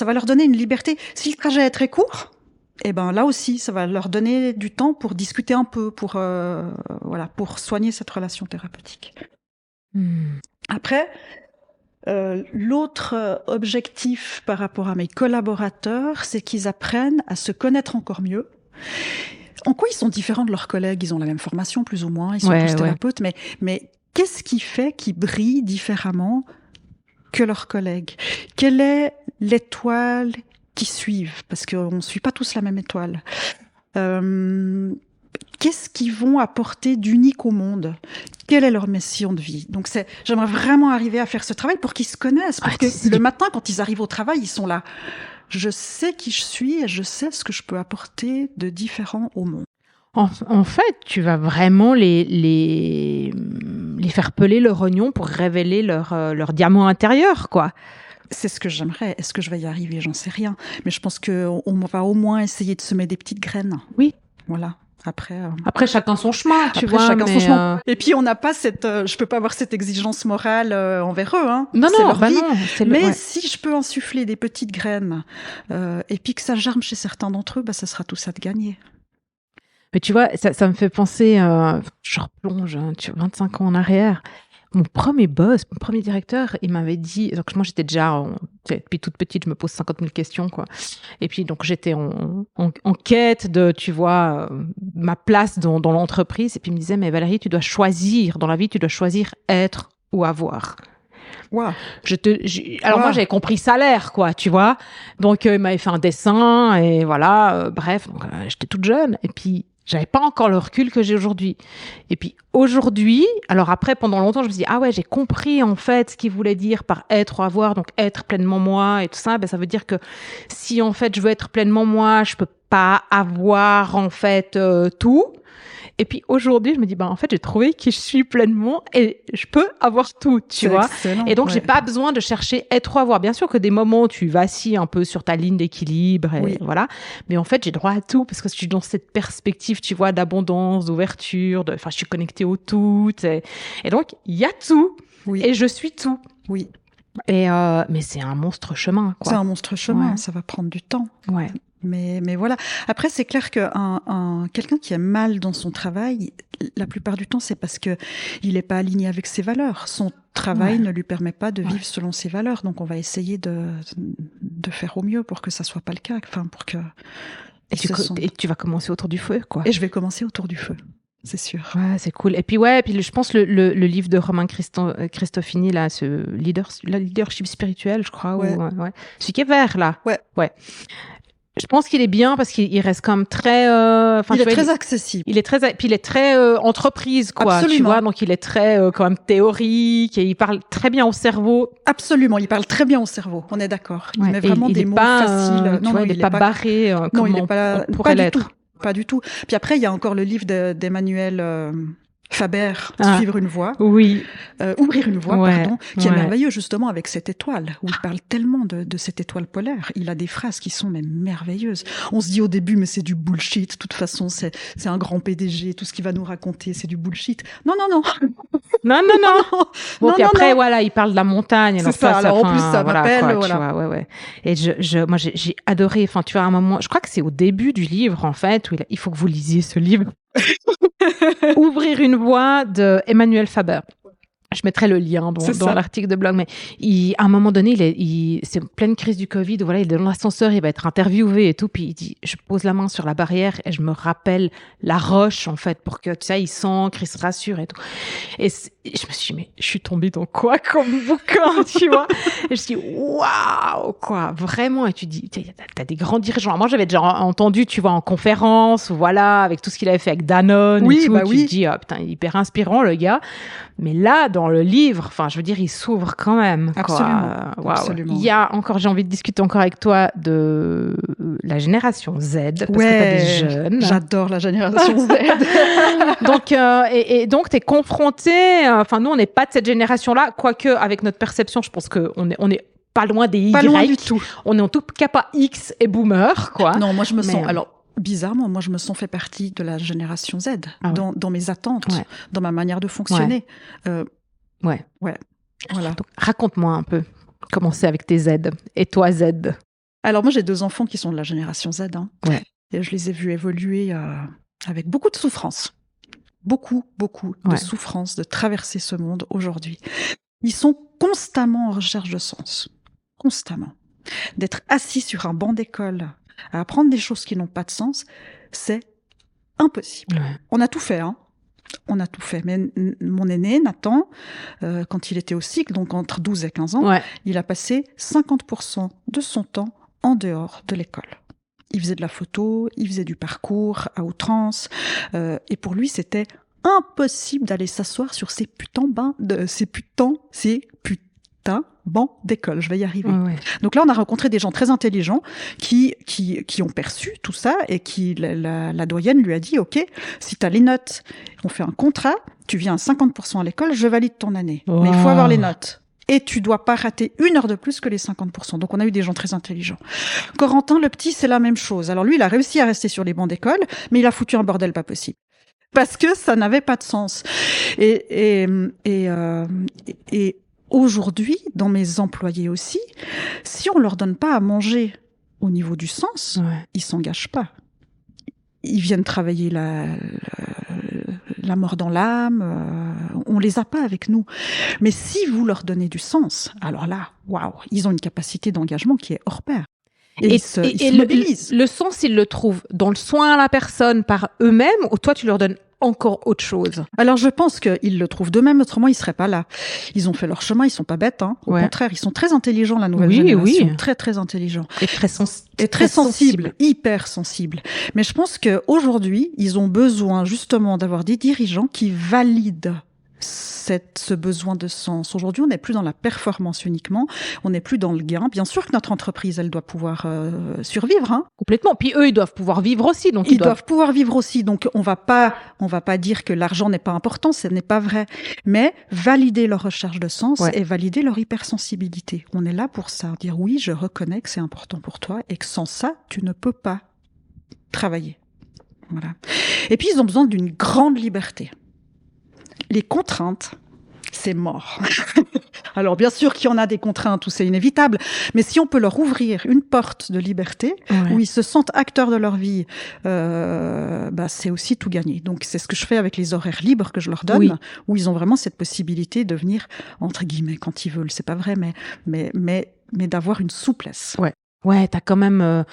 va leur donner une liberté. Si le trajet est très court, eh ben là aussi, ça va leur donner du temps pour discuter un peu, pour soigner cette relation thérapeutique. Après. L'autre objectif par rapport à mes collaborateurs, c'est qu'ils apprennent à se connaître encore mieux. En quoi ils sont différents de leurs collègues? Ils ont la même formation, plus ou moins, ils sont tous thérapeutes, mais qu'est-ce qui fait qu'ils brillent différemment que leurs collègues? Quelle est l'étoile qui suivent? Parce qu'on ne suit pas tous la même étoile. Qu'est-ce qu'ils vont apporter d'unique au monde? Quelle est leur mission de vie? Donc j'aimerais vraiment arriver à faire ce travail pour qu'ils se connaissent, pour que le matin, quand ils arrivent au travail, ils sont là. Je sais qui je suis et je sais ce que je peux apporter de différent au monde. En fait, tu vas vraiment les faire peler leur oignon pour révéler leur diamant intérieur, quoi. C'est ce que j'aimerais. Est-ce que je vais y arriver? J'en sais rien. Mais je pense qu'on va au moins essayer de semer des petites graines. Oui. Voilà. Après chacun son chemin, tu vois. Chacun son chemin. Et puis on n'a pas je peux pas avoir cette exigence morale envers eux. Hein. Non, c'est leur vie. Non. Mais si je peux insuffler des petites graines et puis que ça germe chez certains d'entre eux, ça sera tout ça de gagner. Mais tu vois, ça me fait penser, je replonge 25 ans en arrière. Mon premier boss, mon premier directeur, il m'avait dit, donc moi j'étais déjà, depuis toute petite, je me pose 50 000 questions, quoi. Et puis donc j'étais en quête de, tu vois, ma place dans l'entreprise. Et puis il me disait, mais Valérie, tu dois choisir, dans la vie, tu dois choisir être ou avoir. Wow. Alors moi j'avais compris salaire, quoi, tu vois. Donc il m'avait fait un dessin et voilà, bref, donc, j'étais toute jeune. Et puis j'avais pas encore le recul que j'ai aujourd'hui. Et puis aujourd'hui, alors après, pendant longtemps, je me suis dit, ah ouais, j'ai compris en fait ce qu'il voulait dire par être ou avoir, donc être pleinement moi et tout ça. Ça veut dire que si en fait je veux être pleinement moi, je peux pas avoir en fait tout. Et puis aujourd'hui, je me dis, en fait, j'ai trouvé qui je suis pleinement et je peux avoir tout, tu vois. Excellent, et donc, j'ai pas besoin de chercher être ou avoir. Bien sûr que des moments, tu vacilles un peu sur ta ligne d'équilibre et voilà. Mais en fait, j'ai droit à tout parce que je suis dans cette perspective, tu vois, d'abondance, d'ouverture, je suis connectée au tout. Et donc, il y a tout. Oui. Et je suis tout. Oui. Et mais c'est un monstre chemin, quoi. C'est un monstre chemin. Ça va prendre du temps. Ouais. Mais voilà. Après, c'est clair que quelqu'un qui est mal dans son travail, la plupart du temps, c'est parce que il n'est pas aligné avec ses valeurs. Son travail ne lui permet pas de vivre selon ses valeurs. Donc, on va essayer de faire au mieux pour que ça soit pas le cas. Enfin, pour que. Et tu vas commencer autour du feu, quoi. Et je vais commencer autour du feu. C'est sûr. Ouais, c'est cool. Et puis je pense le livre de Romain Cristofini là, ce leadership spirituel, je crois, celui qui est vert là. Ouais. Je pense qu'il est bien parce qu'il reste quand même très. Il est très accessible. Puis il est très entreprise, quoi. Absolument. Tu vois, donc il est très quand même théorique et il parle très bien au cerveau. Absolument, il parle très bien au cerveau. On est d'accord. Il met vraiment des mots faciles. Non, il n'est pas barré comme on pourrait l'être. Pas du tout. Puis après, il y a encore le livre d'Emmanuel Faber, Suivre une voie. Oui. Ouvrir une voie, pardon, qui est merveilleux justement avec cette étoile, où il parle tellement de cette étoile polaire. Il a des phrases qui sont même merveilleuses. On se dit au début, mais c'est du bullshit. De toute façon, c'est un grand PDG. Tout ce qu'il va nous raconter, c'est du bullshit. Non. Non. Bon, puis après, voilà, il parle de la montagne. C'est ça. Alors en plus, ça m'appelle, voilà. Ouais. Et moi, j'ai adoré. Enfin, tu vois, à un moment, je crois que c'est au début du livre, en fait, où il faut que vous lisiez ce livre. Ouvrir une voie de Emmanuel Faber. Je mettrai le lien dans l'article de blog, mais à un moment donné, c'est pleine crise du Covid, voilà, il est dans l'ascenseur, il va être interviewé et tout, puis il dit, je pose la main sur la barrière et je me rappelle la roche, en fait, pour que, tu sais, il s'ancre, il se rassure et tout. Et je me suis dit, mais je suis tombée dans quoi comme bouquin, tu vois? Et je me suis dit, waouh, quoi, vraiment. Et tu dis, t'as des grands dirigeants. Moi, j'avais déjà entendu, tu vois, en conférence, voilà, avec tout ce qu'il avait fait avec Danone et tout, tu te dis, oh, putain, il est hyper inspirant, le gars. Mais là, dans le livre, enfin, je veux dire, il s'ouvre quand même. Absolument. Wow. Absolument. Il y a encore, j'ai envie de discuter encore avec toi de la génération Z, parce que t'as des jeunes. J'adore la génération Z. Donc, donc, t'es confronté. Enfin, nous, on n'est pas de cette génération-là, quoique avec notre perception, je pense qu'on est pas loin des Y. Pas loin du tout. On est en tout cas pas X et boomer, quoi. Non, moi je me sens. Alors. Bizarrement, moi, je me sens fait partie de la génération Z, dans mes attentes, dans ma manière de fonctionner. Ouais. Voilà. Donc, raconte-moi un peu comment c'est avec tes Z et toi Z. Alors moi, j'ai 2 enfants qui sont de la génération Z. Et je les ai vus évoluer avec beaucoup de souffrance. Beaucoup de souffrance de traverser ce monde aujourd'hui. Ils sont constamment en recherche de sens. Constamment. D'être assis sur un banc d'école à apprendre des choses qui n'ont pas de sens, c'est impossible. On a tout fait, On a tout fait. Mais mon aîné, Nathan, quand il était au cycle, donc entre 12 et 15 ans, il a passé 50% de son temps en dehors de l'école. Il faisait de la photo, il faisait du parcours à outrance, et pour lui, c'était impossible d'aller s'asseoir sur ces bancs d'école, je vais y arriver. Donc là, on a rencontré des gens très intelligents qui ont perçu tout ça et qui, la doyenne lui a dit, OK, si tu as les notes, on fait un contrat, tu viens à 50% à l'école, je valide ton année. Mais il faut avoir les notes. Et tu dois pas rater 1 heure de plus que les 50%. Donc on a eu des gens très intelligents. Corentin, le petit, c'est la même chose. Alors lui, il a réussi à rester sur les bancs d'école, mais il a foutu un bordel pas possible. Parce que ça n'avait pas de sens. Et aujourd'hui, dans mes employés aussi, si on leur donne pas à manger au niveau du sens, ils s'engagent pas. Ils viennent travailler la mort dans l'âme, on les a pas avec nous. Mais si vous leur donnez du sens, alors là, waouh, ils ont une capacité d'engagement qui est hors pair. Et ils se mobilisent. Le sens, ils le trouvent dans le soin à la personne par eux-mêmes, ou toi, tu leur donnes encore autre chose? Alors, je pense qu'ils le trouvent d'eux-mêmes, autrement, ils seraient pas là. Ils ont fait leur chemin, ils sont pas bêtes, Au contraire, ils sont très intelligents, la nouvelle génération. Très, très intelligents. Et très sensibles, hyper sensibles. Mais je pense qu'aujourd'hui, ils ont besoin, justement, d'avoir des dirigeants qui valident ce besoin de sens. Aujourd'hui, on n'est plus dans la performance uniquement, on n'est plus dans le gain. Bien sûr que notre entreprise, elle doit pouvoir survivre. Complètement. Puis eux, ils doivent pouvoir vivre aussi. Donc ils doivent pouvoir vivre aussi. Donc on va pas dire que l'argent n'est pas important, ce n'est pas vrai. Mais valider leur recherche de sens et valider leur hypersensibilité. On est là pour ça. Dire oui, je reconnais que c'est important pour toi et que sans ça, tu ne peux pas travailler. Voilà. Et puis ils ont besoin d'une grande liberté. Les contraintes, c'est mort. Alors, bien sûr qu'il y en a des contraintes où c'est inévitable, mais si on peut leur ouvrir une porte de liberté, où ils se sentent acteurs de leur vie, c'est aussi tout gagné. Donc, c'est ce que je fais avec les horaires libres que je leur donne, où ils ont vraiment cette possibilité de venir, entre guillemets, quand ils veulent. C'est pas vrai, mais d'avoir une souplesse. Ouais, t'as quand même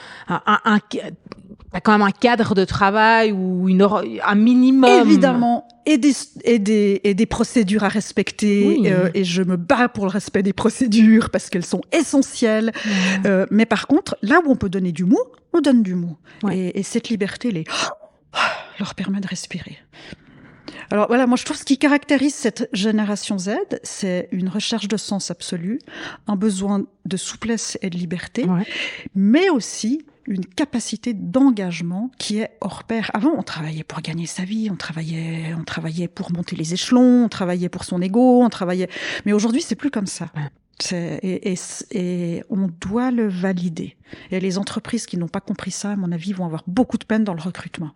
t'as quand même un cadre de travail ou un minimum. Évidemment, et des procédures à respecter. Et je me bats pour le respect des procédures parce qu'elles sont essentielles. Mais par contre, là où on peut donner du mou, on donne du mou. Et cette liberté leur permet de respirer. Alors voilà, moi je trouve ce qui caractérise cette génération Z, c'est une recherche de sens absolu, un besoin de souplesse et de liberté, mais aussi une capacité d'engagement qui est hors pair. Avant, on travaillait pour gagner sa vie, on travaillait pour monter les échelons, on travaillait pour son ego, mais aujourd'hui c'est plus comme ça. Et on doit le valider. Et les entreprises qui n'ont pas compris ça, à mon avis, vont avoir beaucoup de peine dans le recrutement.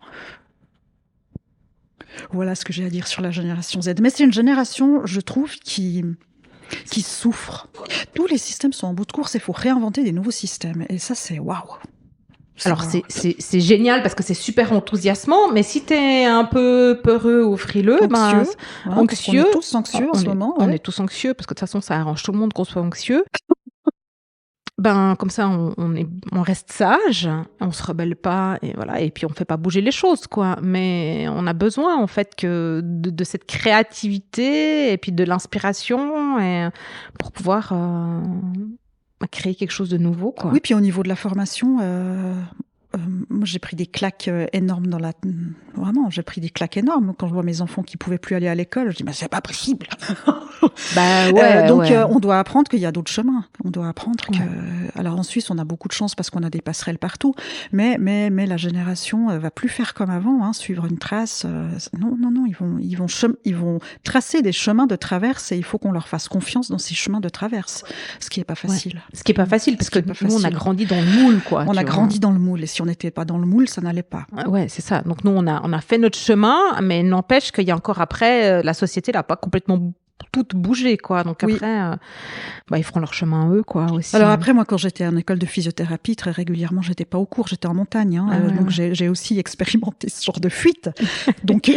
Voilà ce que j'ai à dire sur la génération Z. Mais c'est une génération, je trouve, qui souffre. Tous les systèmes sont en bout de course, il faut réinventer des nouveaux systèmes. Et ça, c'est waouh. Alors, c'est génial parce que c'est super enthousiasmant, mais si t'es un peu peureux ou frileux, anxieux. On est tous anxieux en ce moment. On est tous anxieux parce que de toute façon, ça arrange tout le monde qu'on soit anxieux. Comme ça, on reste sage, on se rebelle pas, et voilà, et puis on fait pas bouger les choses, quoi. Mais on a besoin, en fait, que de cette créativité et puis de l'inspiration pour pouvoir créer quelque chose de nouveau, quoi. Oui, puis au niveau de la formation, moi, j'ai pris des claques énormes Vraiment, j'ai pris des claques énormes. Quand je vois mes enfants qui pouvaient plus aller à l'école, je dis, mais c'est pas possible. On doit apprendre qu'il y a d'autres chemins. On doit apprendre que... Alors, en Suisse, on a beaucoup de chance parce qu'on a des passerelles partout. Mais la génération va plus faire comme avant, hein, suivre une trace. Non. Ils vont tracer des chemins de traverse et il faut qu'on leur fasse confiance dans ces chemins de traverse. Ce qui est pas facile. Ouais. Ce qui est pas facile parce que nous, on a grandi dans le moule, quoi. On a grandi dans le moule. Et si on n'était pas dans le moule, ça n'allait pas. Ouais, c'est ça. Donc nous, on a fait notre chemin, mais n'empêche qu'il y a encore après, la société n'a pas complètement tout bougé, quoi. Donc après, ils feront leur chemin eux, quoi, aussi. Alors après, moi, quand j'étais en école de physiothérapie, très régulièrement, j'étais pas au cours, j'étais en montagne, hein. Donc j'ai aussi expérimenté ce genre de fuite. Donc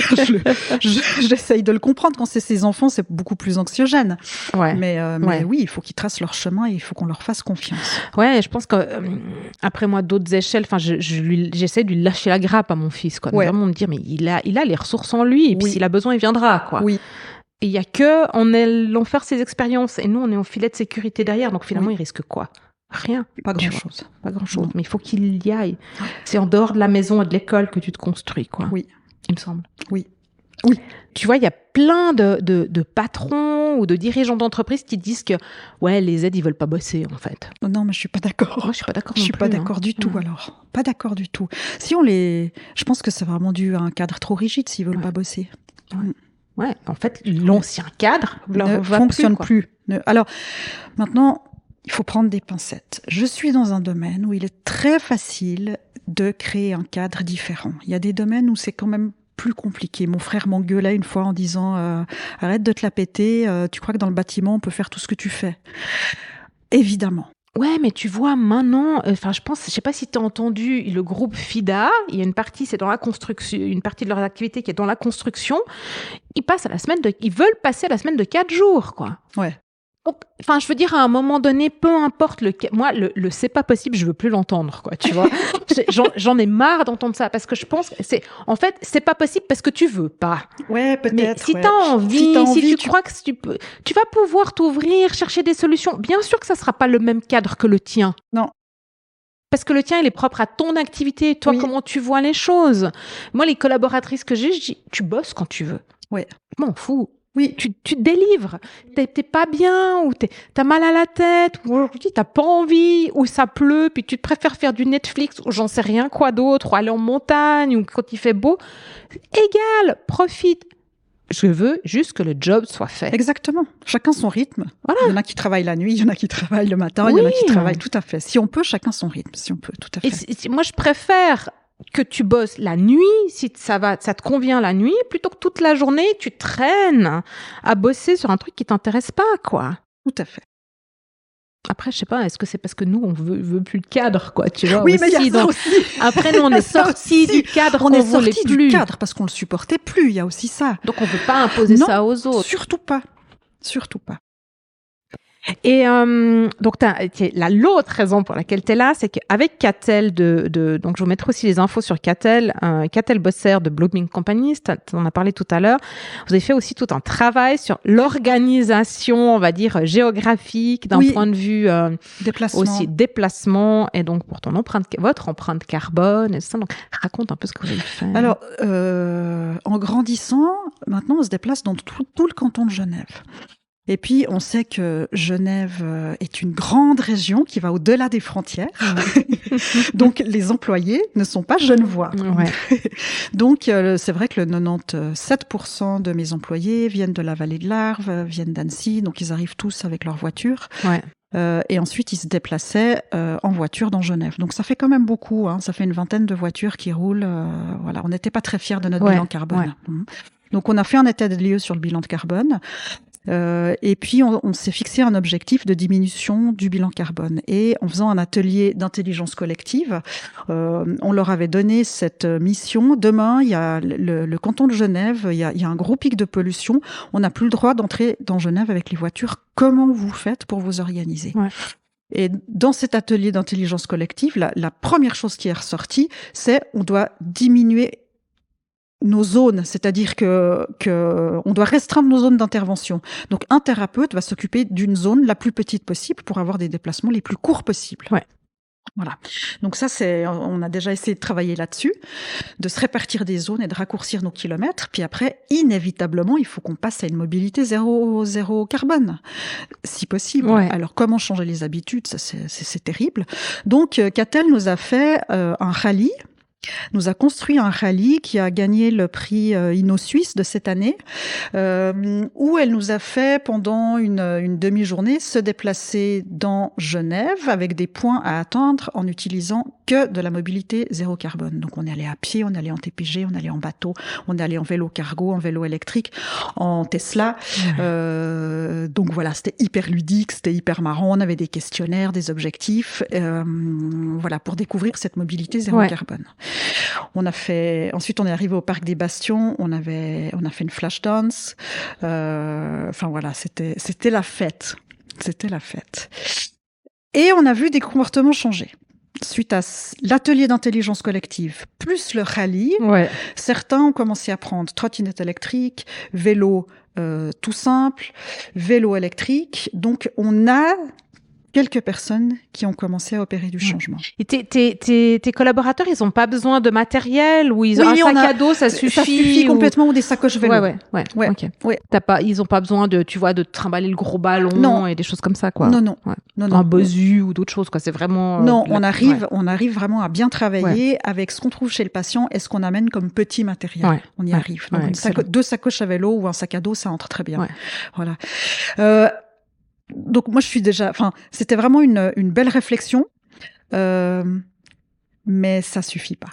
j'essaye de le comprendre. Quand c'est ses enfants, c'est beaucoup plus anxiogène. Ouais. Mais oui, il faut qu'ils tracent leur chemin et il faut qu'on leur fasse confiance. Ouais, je pense que après moi, d'autres échelles, enfin, j'essaie de lui lâcher la grappe à mon fils, quoi. Vraiment me dire, mais il a les ressources en lui, et puis s'il a besoin, il viendra, quoi. Oui. Et il y a que en allant faire ses expériences, et nous, on est au filet de sécurité derrière, donc finalement, il risque quoi? Rien. Pas grand-chose. Pas grand-chose. Mais il faut qu'il y aille. C'est en dehors de la maison et de l'école que tu te construis, quoi. Oui. Il me semble. Oui. Tu vois, il y a plein de patrons ou de dirigeants d'entreprise qui disent que les aides, ils veulent pas bosser, en fait. Non, mais je suis pas d'accord. Moi, je suis pas d'accord. Je suis pas d'accord du tout, alors. Pas d'accord du tout. Je pense que c'est vraiment dû à un cadre trop rigide s'ils veulent pas bosser. Ouais, en fait, l'ancien cadre ne fonctionne plus. Alors, maintenant, il faut prendre des pincettes. Je suis dans un domaine où il est très facile de créer un cadre différent. Il y a des domaines où c'est quand même plus compliqué. Mon frère m'engueulait une fois en disant arrête de te la péter, tu crois que dans le bâtiment, on peut faire tout ce que tu fais. Évidemment. Ouais, mais tu vois, maintenant, je sais pas si tu as entendu le groupe FIDA, il y a une partie, c'est dans la construction, une partie de leur activité qui est dans la construction. Ils veulent passer à la semaine de 4 jours, quoi. Ouais. Donc, je veux dire, à un moment donné, peu importe moi, le c'est pas possible, je veux plus l'entendre, quoi, tu vois. J'en ai marre d'entendre ça, parce que je pense que c'est pas possible parce que tu veux pas. Ouais, peut-être. Mais si t'as envie, si tu crois que tu vas pouvoir t'ouvrir, chercher des solutions. Bien sûr que ça sera pas le même cadre que le tien. Non. Parce que le tien, il est propre à ton activité, toi, comment tu vois les choses. Moi, les collaboratrices que j'ai, je dis, tu bosses quand tu veux. Ouais. Je m'en fous. Oui. Tu te délivres. T'es pas bien, ou t'as mal à la tête, ou aujourd'hui t'as pas envie, ou ça pleut, puis tu préfères faire du Netflix, ou j'en sais rien quoi d'autre, ou aller en montagne, ou quand il fait beau. Égal, profite. Je veux juste que le job soit fait. Exactement. Chacun son rythme. Voilà. Il y en a qui travaillent la nuit, il y en a qui travaillent le matin, il y en a qui travaillent tout à fait. Si on peut, chacun son rythme. Si on peut, tout à fait. Et moi, je préfère que tu bosses la nuit, si ça te convient la nuit, plutôt que toute la journée, tu traînes à bosser sur un truc qui t'intéresse pas, quoi. Tout à fait. Après, je sais pas, est-ce que c'est parce que nous, on veut plus le cadre, quoi, tu vois? Oui, mais il y a ça aussi. Après, nous, on est sortis du cadre, on est sortis du cadre parce qu'on le supportait plus, il y a aussi ça. Donc, on veut pas imposer ça aux autres. Surtout pas. Surtout pas. Et donc l'autre raison pour laquelle tu es là, c'est qu'avec Catel donc je vous mettrai aussi les infos sur Catel Bosser de Blooming Company, tu en as parlé tout à l'heure. Vous avez fait aussi tout un travail sur l'organisation, on va dire géographique d'un point de vue déplacement et donc pour votre empreinte carbone et ça. Donc raconte un peu ce que vous avez fait. Alors en grandissant, maintenant on se déplace dans tout le canton de Genève. Et puis, on sait que Genève est une grande région qui va au-delà des frontières. Donc, les employés ne sont pas genevois. Ouais. Donc, c'est vrai que le 97% de mes employés viennent de la vallée de l'Arve, viennent d'Annecy. Donc, ils arrivent tous avec leur voiture. Ouais. Et ensuite, ils se déplaçaient en voiture dans Genève. Donc, ça fait quand même beaucoup. Hein. Ça fait une vingtaine de voitures qui roulent. Voilà, on n'était pas très fiers de notre bilan carbone. Ouais. Donc, on a fait un état de lieu sur le bilan de carbone. Et puis, on s'est fixé un objectif de diminution du bilan carbone. Et en faisant un atelier d'intelligence collective, on leur avait donné cette mission. Demain, il y a le canton de Genève, il y a un gros pic de pollution. On n'a plus le droit d'entrer dans Genève avec les voitures. Comment vous faites pour vous organiser ? Ouais. Et dans cet atelier d'intelligence collective, la première chose qui est ressortie, c'est on doit diminuer nos zones, c'est-à-dire que on doit restreindre nos zones d'intervention. Donc un thérapeute va s'occuper d'une zone la plus petite possible pour avoir des déplacements les plus courts possibles. Ouais. Voilà. Donc ça, on a déjà essayé de travailler là-dessus, de se répartir des zones et de raccourcir nos kilomètres. Puis après, inévitablement, il faut qu'on passe à une mobilité zéro carbone, si possible. Ouais. Alors comment changer les habitudes, ça c'est terrible. Donc Catel nous a fait un rallye. Nous a construit un rallye qui a gagné le prix Inno-Suisse de cette année, où elle nous a fait pendant une demi-journée se déplacer dans Genève avec des points à atteindre en utilisant que de la mobilité zéro carbone. Donc on est allé à pied, on est allé en TPG, on est allé en bateau, on est allé en vélo cargo, en vélo électrique, en Tesla. Donc voilà, c'était hyper ludique, c'était hyper marrant. On avait des questionnaires, des objectifs, voilà, pour découvrir cette mobilité zéro carbone. Ensuite, on est arrivé au parc des Bastions. On a fait une flash dance. Enfin voilà, c'était la fête. C'était la fête. Et on a vu des comportements changer. Suite à l'atelier d'intelligence collective, plus le rallye, certains ont commencé à prendre trottinette électrique, vélo tout simple, vélo électrique. Donc, on a quelques personnes qui ont commencé à opérer du changement. Et tes collaborateurs, ils n'ont pas besoin de matériel ou ils ont un sac à dos, ça suffit? Ça suffit complètement, ou des sacoches vélo. Ouais. Okay. Ils n'ont pas besoin de trimballer le gros ballon et des choses comme ça, quoi. Non. Un Bosu ou d'autres choses, quoi. C'est vraiment... Non, on arrive vraiment à bien travailler avec ce qu'on trouve chez le patient et ce qu'on amène comme petit matériel. On y arrive. Donc, deux sacoches à vélo ou un sac à dos, ça entre très bien. Voilà. Donc moi c'était vraiment une belle réflexion, mais ça suffit pas.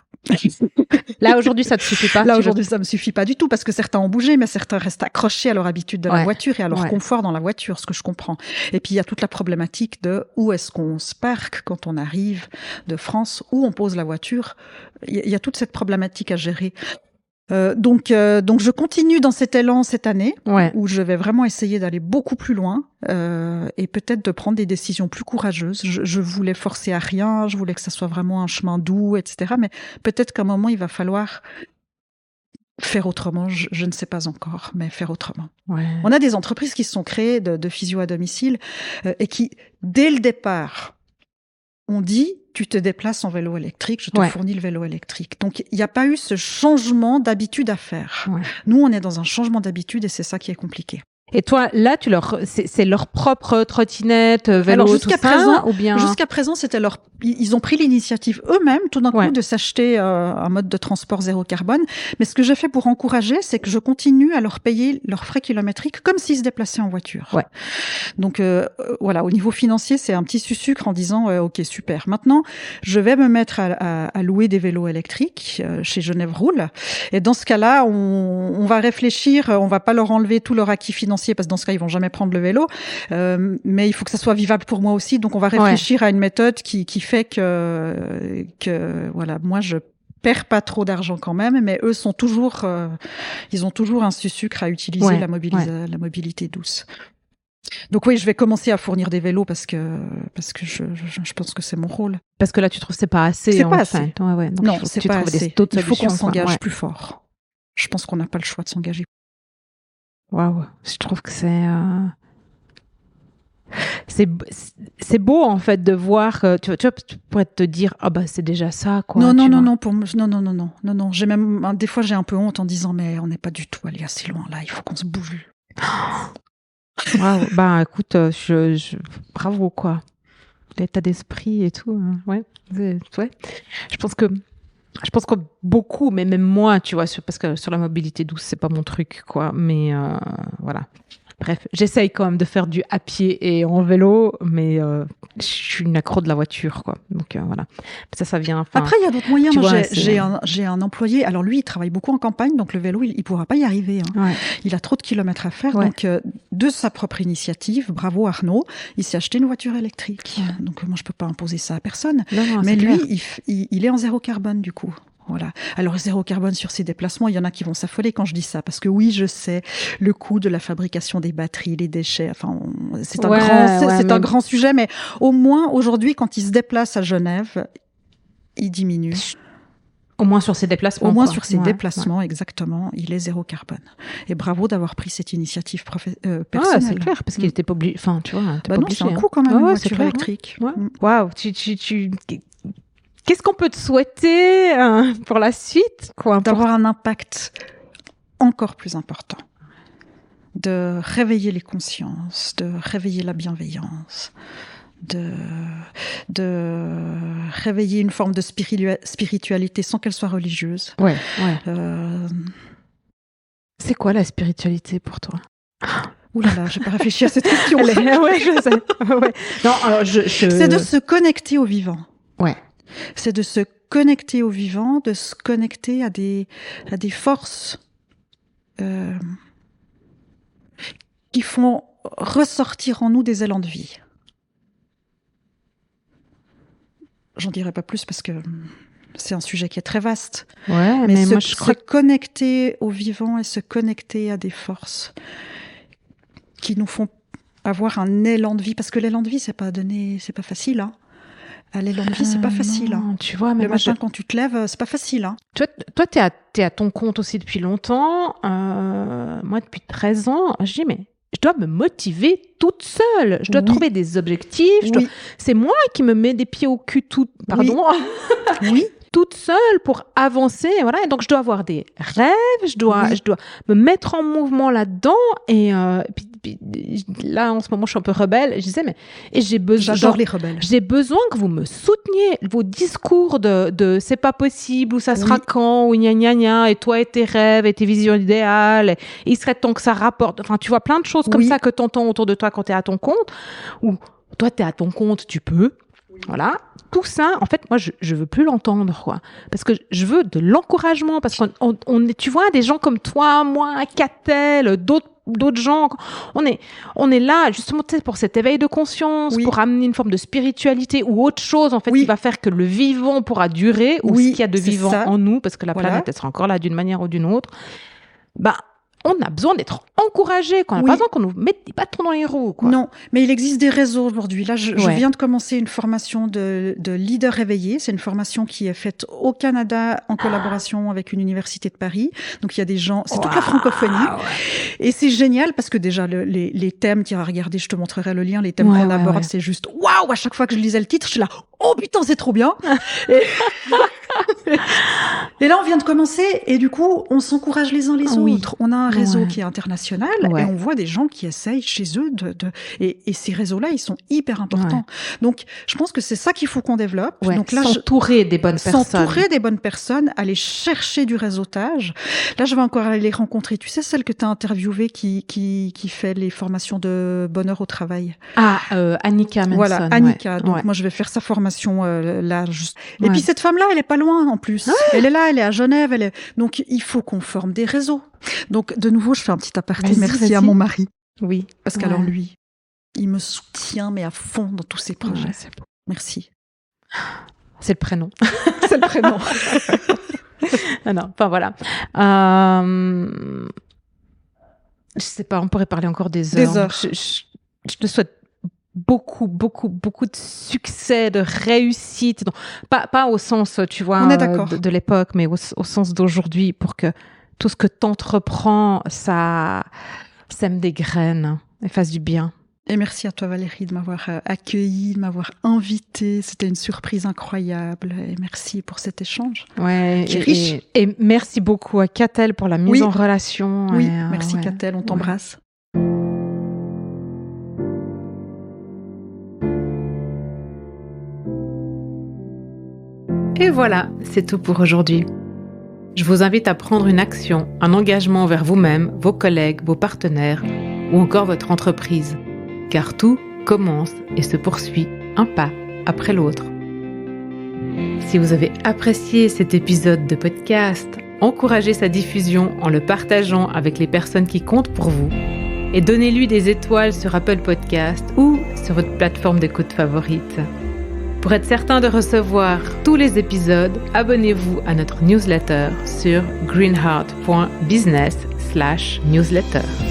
Là aujourd'hui ça te suffit pas? Là aujourd'hui ça me suffit pas du tout parce que certains ont bougé, mais certains restent accrochés à leur habitude de la voiture et à leur confort dans la voiture, ce que je comprends. Et puis il y a toute la problématique de où est-ce qu'on se parque quand on arrive de France, où on pose la voiture. Il y a toute cette problématique à gérer. Donc je continue dans cet élan cette année, où je vais vraiment essayer d'aller beaucoup plus loin et peut-être de prendre des décisions plus courageuses. Je voulais forcer à rien, je voulais que ça soit vraiment un chemin doux, etc. Mais peut-être qu'à un moment, il va falloir faire autrement. Je ne sais pas encore, mais faire autrement. On a des entreprises qui se sont créées de physio à domicile et qui, dès le départ, ont dit tu te déplaces en vélo électrique, je te fournis le vélo électrique. Donc, il n'y a pas eu ce changement d'habitude à faire. Nous, on est dans un changement d'habitude et c'est ça qui est compliqué. Et toi, là, c'est leur propre trottinette, vélo, alors, tout ça, ou bien... Jusqu'à présent, c'était ils ont pris l'initiative eux-mêmes, tout d'un coup, de s'acheter un mode de transport zéro carbone. Mais ce que j'ai fait pour encourager, c'est que je continue à leur payer leurs frais kilométriques comme s'ils se déplaçaient en voiture. Donc, voilà, au niveau financier, c'est un petit sucre en disant, OK, super. Maintenant, je vais me mettre à louer des vélos électriques chez Genève Roule. Et dans ce cas-là, on va réfléchir, on va pas leur enlever tout leur acquis financier parce que dans ce cas, ils vont jamais prendre le vélo. Mais il faut que ça soit vivable pour moi aussi. Donc, on va réfléchir à une méthode qui fait que voilà, moi, je perds pas trop d'argent quand même, mais eux sont toujours, ils ont toujours un sucre à utiliser, la mobilité douce. Donc oui, je vais commencer à fournir des vélos parce que je pense que c'est mon rôle. Parce que là, tu trouves que c'est pas assez. C'est pas assez. Donc, non, c'est pas assez. Il faut qu'on s'engage plus fort. Je pense qu'on n'a pas le choix de s'engager. Waouh, je trouve que c'est beau en fait de voir que tu pourrais te dire c'est déjà ça quoi. Non pour moi non, j'ai même des fois j'ai un peu honte en disant mais on n'est pas du tout allé assez loin là, il faut qu'on se bouge. Wow, écoute, bravo quoi. L'état d'esprit et tout, Je pense que beaucoup, mais même moi, tu vois, parce que sur la mobilité douce, c'est pas mon truc, quoi. Mais voilà. Bref, j'essaye quand même de faire à pied et en vélo, mais je suis une accro de la voiture, quoi. Donc voilà. Ça vient. Après, il y a d'autres moyens. Moi, j'ai un employé. Alors lui, il travaille beaucoup en campagne, donc le vélo, il pourra pas y arriver. Hein. Ouais. Il a trop de kilomètres à faire. Ouais. Donc, de sa propre initiative, bravo Arnaud, il s'est acheté une voiture électrique. Ouais. Donc moi, je peux pas imposer ça à personne. Non, mais lui, il est en zéro carbone du coup. Voilà. Alors, zéro carbone sur ses déplacements, il y en a qui vont s'affoler quand je dis ça, parce que oui, je sais, le coût de la fabrication des batteries, les déchets, enfin, c'est un grand sujet, mais au moins, aujourd'hui, quand il se déplace à Genève, il diminue. Au moins sur ses déplacements. Au moins sur ses déplacements, exactement, il est zéro carbone. Et bravo d'avoir pris cette initiative personnelle. C'est clair, parce qu'il n'était pas obligé, enfin, tu vois, non, c'est un coût quand même, une voiture électrique. Waouh, Qu'est-ce qu'on peut te souhaiter pour la suite, quoi, d'avoir un impact encore plus important, de réveiller les consciences, de réveiller la bienveillance, de réveiller une forme de spiritualité sans qu'elle soit religieuse. Ouais. C'est quoi la spiritualité pour toi ? Ouh là là, j'ai pas réfléchi à cette question. Ouais, je sais. Ouais. Non, alors c'est de se connecter au vivant. Ouais. C'est de se connecter au vivant, de se connecter à des forces qui font ressortir en nous des élans de vie. J'en dirai pas plus parce que c'est un sujet qui est très vaste. Ouais, mais moi je crois se connecter au vivant et se connecter à des forces qui nous font avoir un élan de vie, parce que l'élan de vie, c'est pas facile, hein. L'élan de vie, c'est pas facile. Non, tu vois, mais le matin, quand tu te lèves, c'est pas facile. Hein. Toi, t'es à ton compte aussi depuis longtemps. Moi, depuis 13 ans, je dis, mais je dois me motiver toute seule. Je dois trouver des objectifs. C'est moi qui me mets des pieds au cul Pardon. Oui. Toute seule pour avancer, voilà. Et donc je dois avoir des rêves, je dois me mettre en mouvement là-dedans. Et puis, là en ce moment je suis un peu rebelle. Je disais j'ai besoin. J'adore les rebelles. J'ai besoin que vous me souteniez. Vos discours de c'est pas possible ou ça sera quand ou gna gna gna et toi et tes rêves et tes visions idéales. Et il serait temps que ça rapporte. Enfin tu vois plein de choses comme ça que t'entends autour de toi quand t'es à ton compte. Ou toi t'es à ton compte, tu peux. Voilà, tout ça, en fait, moi, je veux plus l'entendre, quoi. Parce que je veux de l'encouragement, parce qu'on est, tu vois, des gens comme toi, moi, Catel, d'autres gens, on est là, justement, tu sais, pour cet éveil de conscience, pour amener une forme de spiritualité ou autre chose, en fait, qui va faire que le vivant pourra durer, ou ce qu'il y a de vivant en nous, parce que la planète, elle sera encore là d'une manière ou d'une autre. On a besoin d'être encouragé, qu'on n'a pas besoin qu'on nous mette des bâtons dans les roues, quoi. Non, mais il existe des réseaux aujourd'hui. Là, je viens de commencer une formation de leader réveillé. C'est une formation qui est faite au Canada en collaboration avec une université de Paris. Donc, il y a des gens, c'est toute la francophonie. Et c'est génial parce que déjà, les thèmes, tu iras regarder, je te montrerai le lien, les thèmes qu'on aborde, c'est juste waouh! À chaque fois que je lisais le titre, je suis là, oh putain, c'est trop bien! Et là, on vient de commencer et du coup, on s'encourage les uns les autres. On a un réseau qui est international et on voit des gens qui essayent chez eux et ces réseaux-là, ils sont hyper importants. Donc, je pense que c'est ça qu'il faut qu'on développe. Donc là, s'entourer des bonnes personnes. S'entourer des bonnes personnes, aller chercher du réseautage. Là, je vais encore aller les rencontrer. Tu sais, celle que tu as interviewée qui fait les formations de bonheur au travail. Annika Manson. Voilà, Annika. Donc, moi, je vais faire sa formation là. Et puis, cette femme-là, elle est pas loin en plus. Elle est là, elle est à Genève. Donc, il faut qu'on forme des réseaux. Donc, de nouveau, je fais un petit aparté. Merci à mon mari. Oui. Parce qu'alors, lui, il me soutient, mais à fond dans tous ses projets. Merci. C'est le prénom. C'est le prénom. Non, enfin voilà. Je sais pas, on pourrait parler encore des heures. Des heures. Je te souhaite beaucoup de succès, de réussite. Donc, pas au sens, tu vois, de l'époque, mais au sens d'aujourd'hui, pour que tout ce que t'entreprends, ça sème des graines et fasse du bien. Et merci à toi Valérie de m'avoir accueillie, de m'avoir invitée. C'était une surprise incroyable. Et merci pour cet échange. Ouais, qui est riche. Et merci beaucoup à Catel pour la mise en relation. Oui, merci Catel, on t'embrasse. Et voilà, c'est tout pour aujourd'hui. Je vous invite à prendre une action, un engagement envers vous-même, vos collègues, vos partenaires, ou encore votre entreprise, car tout commence et se poursuit un pas après l'autre. Si vous avez apprécié cet épisode de podcast, encouragez sa diffusion en le partageant avec les personnes qui comptent pour vous et donnez-lui des étoiles sur Apple Podcast ou sur votre plateforme d'écoute favorite. Pour être certain de recevoir tous les épisodes, abonnez-vous à notre newsletter sur greenheart.business/newsletter.